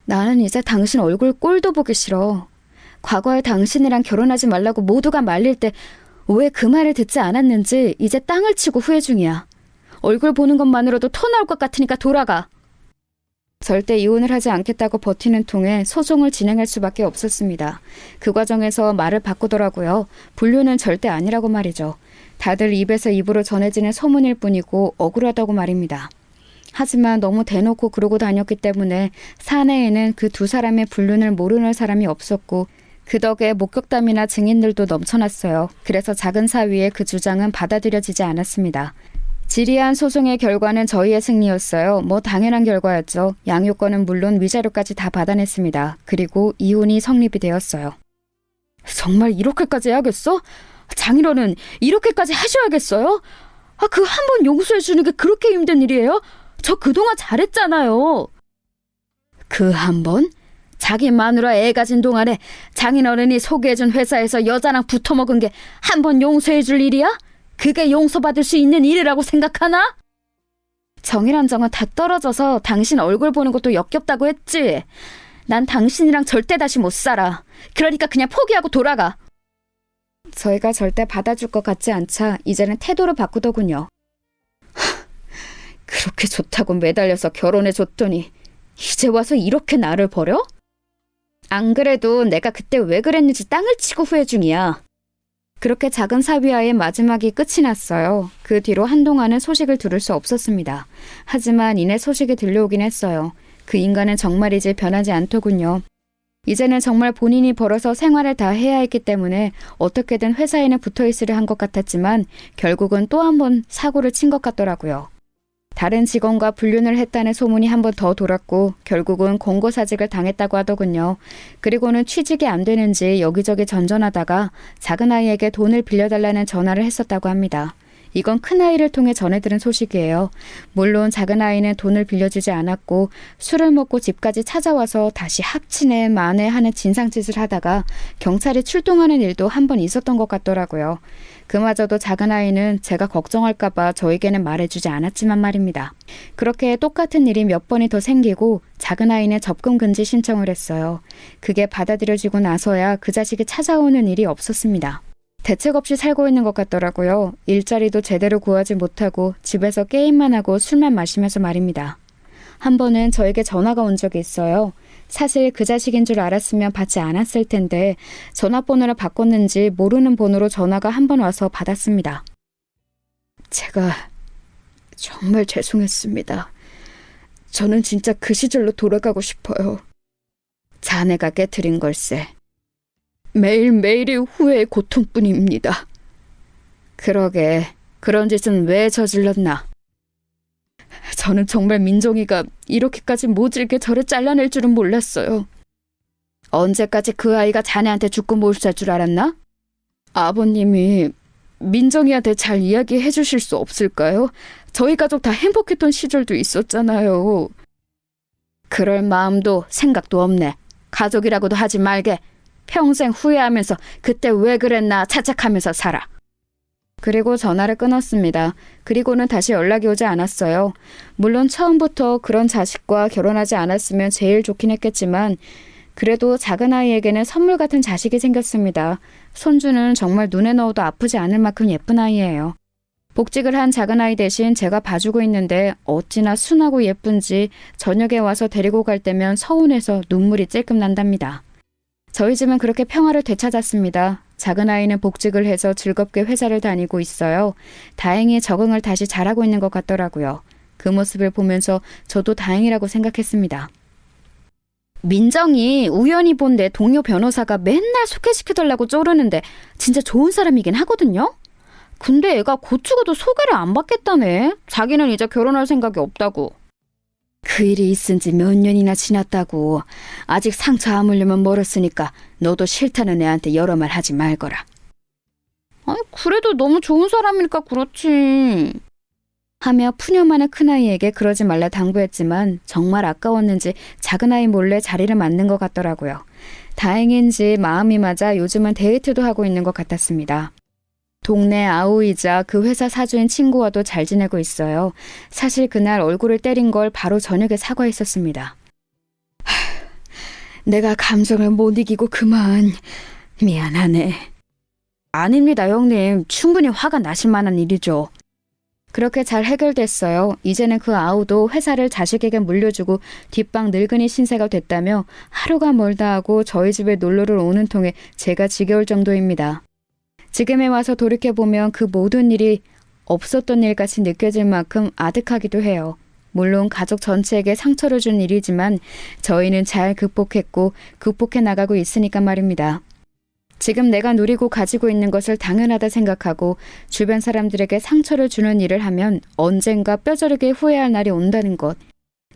나는 이제 당신 얼굴 꼴도 보기 싫어. 과거에 당신이랑 결혼하지 말라고 모두가 말릴 때 왜 그 말을 듣지 않았는지 이제 땅을 치고 후회 중이야. 얼굴 보는 것만으로도 토 나올 것 같으니까 돌아가. 절대 이혼을 하지 않겠다고 버티는 통에 소송을 진행할 수밖에 없었습니다. 그 과정에서 말을 바꾸더라고요. 불륜은 절대 아니라고 말이죠. 다들 입에서 입으로 전해지는 소문일 뿐이고 억울하다고 말입니다. 하지만 너무 대놓고 그러고 다녔기 때문에 사내에는 그 두 사람의 불륜을 모르는 사람이 없었고 그 덕에 목격담이나 증인들도 넘쳐났어요. 그래서 작은 사위의 그 주장은 받아들여지지 않았습니다. 지리한 소송의 결과는 저희의 승리였어요. 뭐 당연한 결과였죠. 양육권은 물론 위자료까지 다 받아냈습니다. 그리고 이혼이 성립이 되었어요. 정말 이렇게까지 해야겠어? 장인어른 이렇게까지 하셔야겠어요? 그 한 번 용서해 주는 게 그렇게 힘든 일이에요? 저 그동안 잘했잖아요. 그 한 번? 자기 마누라 애 가진 동안에 장인어른이 소개해준 회사에서 여자랑 붙어먹은 게 한 번 용서해 줄 일이야? 그게 용서받을 수 있는 일이라고 생각하나? 정이란 정은 다 떨어져서 당신 얼굴 보는 것도 역겹다고 했지. 난 당신이랑 절대 다시 못 살아. 그러니까 그냥 포기하고 돌아가. 저희가 절대 받아줄 것 같지 않자 이제는 태도를 바꾸더군요. 그렇게 좋다고 매달려서 결혼해줬더니 이제 와서 이렇게 나를 버려? 안 그래도 내가 그때 왜 그랬는지 땅을 치고 후회 중이야. 그렇게 작은 사위와의 마지막이 끝이 났어요. 그 뒤로 한동안은 소식을 들을 수 없었습니다. 하지만 이내 소식이 들려오긴 했어요. 그 인간은 정말이지 변하지 않더군요. 이제는 정말 본인이 벌어서 생활을 다 해야 했기 때문에 어떻게든 회사에는 붙어있으려 한 것 같았지만 결국은 또 한 번 사고를 친 것 같더라고요. 다른 직원과 불륜을 했다는 소문이 한 번 더 돌았고 결국은 권고사직을 당했다고 하더군요. 그리고는 취직이 안 되는지 여기저기 전전하다가 작은아이에게 돈을 빌려달라는 전화를 했었다고 합니다. 이건 큰아이를 통해 전해들은 소식이에요. 물론 작은아이는 돈을 빌려주지 않았고 술을 먹고 집까지 찾아와서 다시 합치네 마네 하는 진상짓을 하다가 경찰이 출동하는 일도 한 번 있었던 것 같더라고요. 그마저도 작은아이는 제가 걱정할까봐 저에게는 말해주지 않았지만 말입니다. 그렇게 똑같은 일이 몇 번이 더 생기고 작은아이는 접근금지 신청을 했어요. 그게 받아들여지고 나서야 그 자식이 찾아오는 일이 없었습니다. 대책 없이 살고 있는 것 같더라고요. 일자리도 제대로 구하지 못하고 집에서 게임만 하고 술만 마시면서 말입니다. 한 번은 저에게 전화가 온 적이 있어요. 사실 그 자식인 줄 알았으면 받지 않았을 텐데 전화번호를 바꿨는지 모르는 번호로 전화가 한 번 와서 받았습니다. 제가 정말 죄송했습니다. 저는 진짜 그 시절로 돌아가고 싶어요. 자네가 깨트린 걸세. 매일매일이 후회의 고통뿐입니다. 그러게, 그런 짓은 왜 저질렀나? 저는 정말 민정이가 이렇게까지 모질게 저를 잘라낼 줄은 몰랐어요. 언제까지 그 아이가 자네한테 죽고 못 살 줄 알았나? 아버님이 민정이한테 잘 이야기해 주실 수 없을까요? 저희 가족 다 행복했던 시절도 있었잖아요. 그럴 마음도 생각도 없네. 가족이라고도 하지 말게. 평생 후회하면서 그때 왜 그랬나 자책하면서 살아. 그리고 전화를 끊었습니다. 그리고는 다시 연락이 오지 않았어요. 물론 처음부터 그런 자식과 결혼하지 않았으면 제일 좋긴 했겠지만 그래도 작은 아이에게는 선물 같은 자식이 생겼습니다. 손주는 정말 눈에 넣어도 아프지 않을 만큼 예쁜 아이예요. 복직을 한 작은 아이 대신 제가 봐주고 있는데 어찌나 순하고 예쁜지 저녁에 와서 데리고 갈 때면 서운해서 눈물이 찔끔 난답니다. 저희 집은 그렇게 평화를 되찾았습니다. 작은 아이는 복직을 해서 즐겁게 회사를 다니고 있어요. 다행히 적응을 다시 잘하고 있는 것 같더라고요. 그 모습을 보면서 저도 다행이라고 생각했습니다. 민정이 우연히 본 내 동료 변호사가 맨날 소개시켜달라고 쪼르는데 진짜 좋은 사람이긴 하거든요? 근데 애가 곧 죽어도 소개를 안 받겠다네. 자기는 이제 결혼할 생각이 없다고. 그 일이 있은 지 몇 년이나 지났다고. 아직 상처 아물려면 멀었으니까 너도 싫다는 애한테 여러 말 하지 말거라. 아니, 그래도 너무 좋은 사람이니까 그렇지. 하며 푸념하는 큰아이에게 그러지 말라 당부했지만 정말 아까웠는지 작은아이 몰래 자리를 맡는 것 같더라고요. 다행인지 마음이 맞아 요즘은 데이트도 하고 있는 것 같았습니다. 동네 아우이자 그 회사 사주인 친구와도 잘 지내고 있어요. 사실 그날 얼굴을 때린 걸 바로 저녁에 사과했었습니다. 내가 감정을 못 이기고 그만. 미안하네. 아닙니다, 형님. 충분히 화가 나실 만한 일이죠. 그렇게 잘 해결됐어요. 이제는 그 아우도 회사를 자식에게 물려주고 뒷방 늙은이 신세가 됐다며 하루가 멀다 하고 저희 집에 놀러를 오는 통에 제가 지겨울 정도입니다. 지금에 와서 돌이켜보면 그 모든 일이 없었던 일같이 느껴질 만큼 아득하기도 해요. 물론 가족 전체에게 상처를 준 일이지만 저희는 잘 극복했고 극복해 나가고 있으니까 말입니다. 지금 내가 누리고 가지고 있는 것을 당연하다 생각하고 주변 사람들에게 상처를 주는 일을 하면 언젠가 뼈저리게 후회할 날이 온다는 것.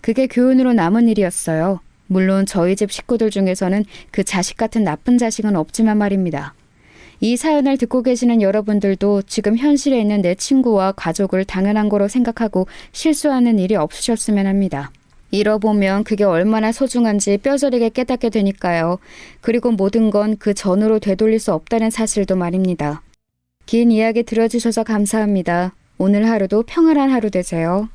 그게 교훈으로 남은 일이었어요. 물론 저희 집 식구들 중에서는 그 자식 같은 나쁜 자식은 없지만 말입니다. 이 사연을 듣고 계시는 여러분들도 지금 현실에 있는 내 친구와 가족을 당연한 거로 생각하고 실수하는 일이 없으셨으면 합니다. 잃어보면 그게 얼마나 소중한지 뼈저리게 깨닫게 되니까요. 그리고 모든 건 그 전으로 되돌릴 수 없다는 사실도 말입니다. 긴 이야기 들어주셔서 감사합니다. 오늘 하루도 평안한 하루 되세요.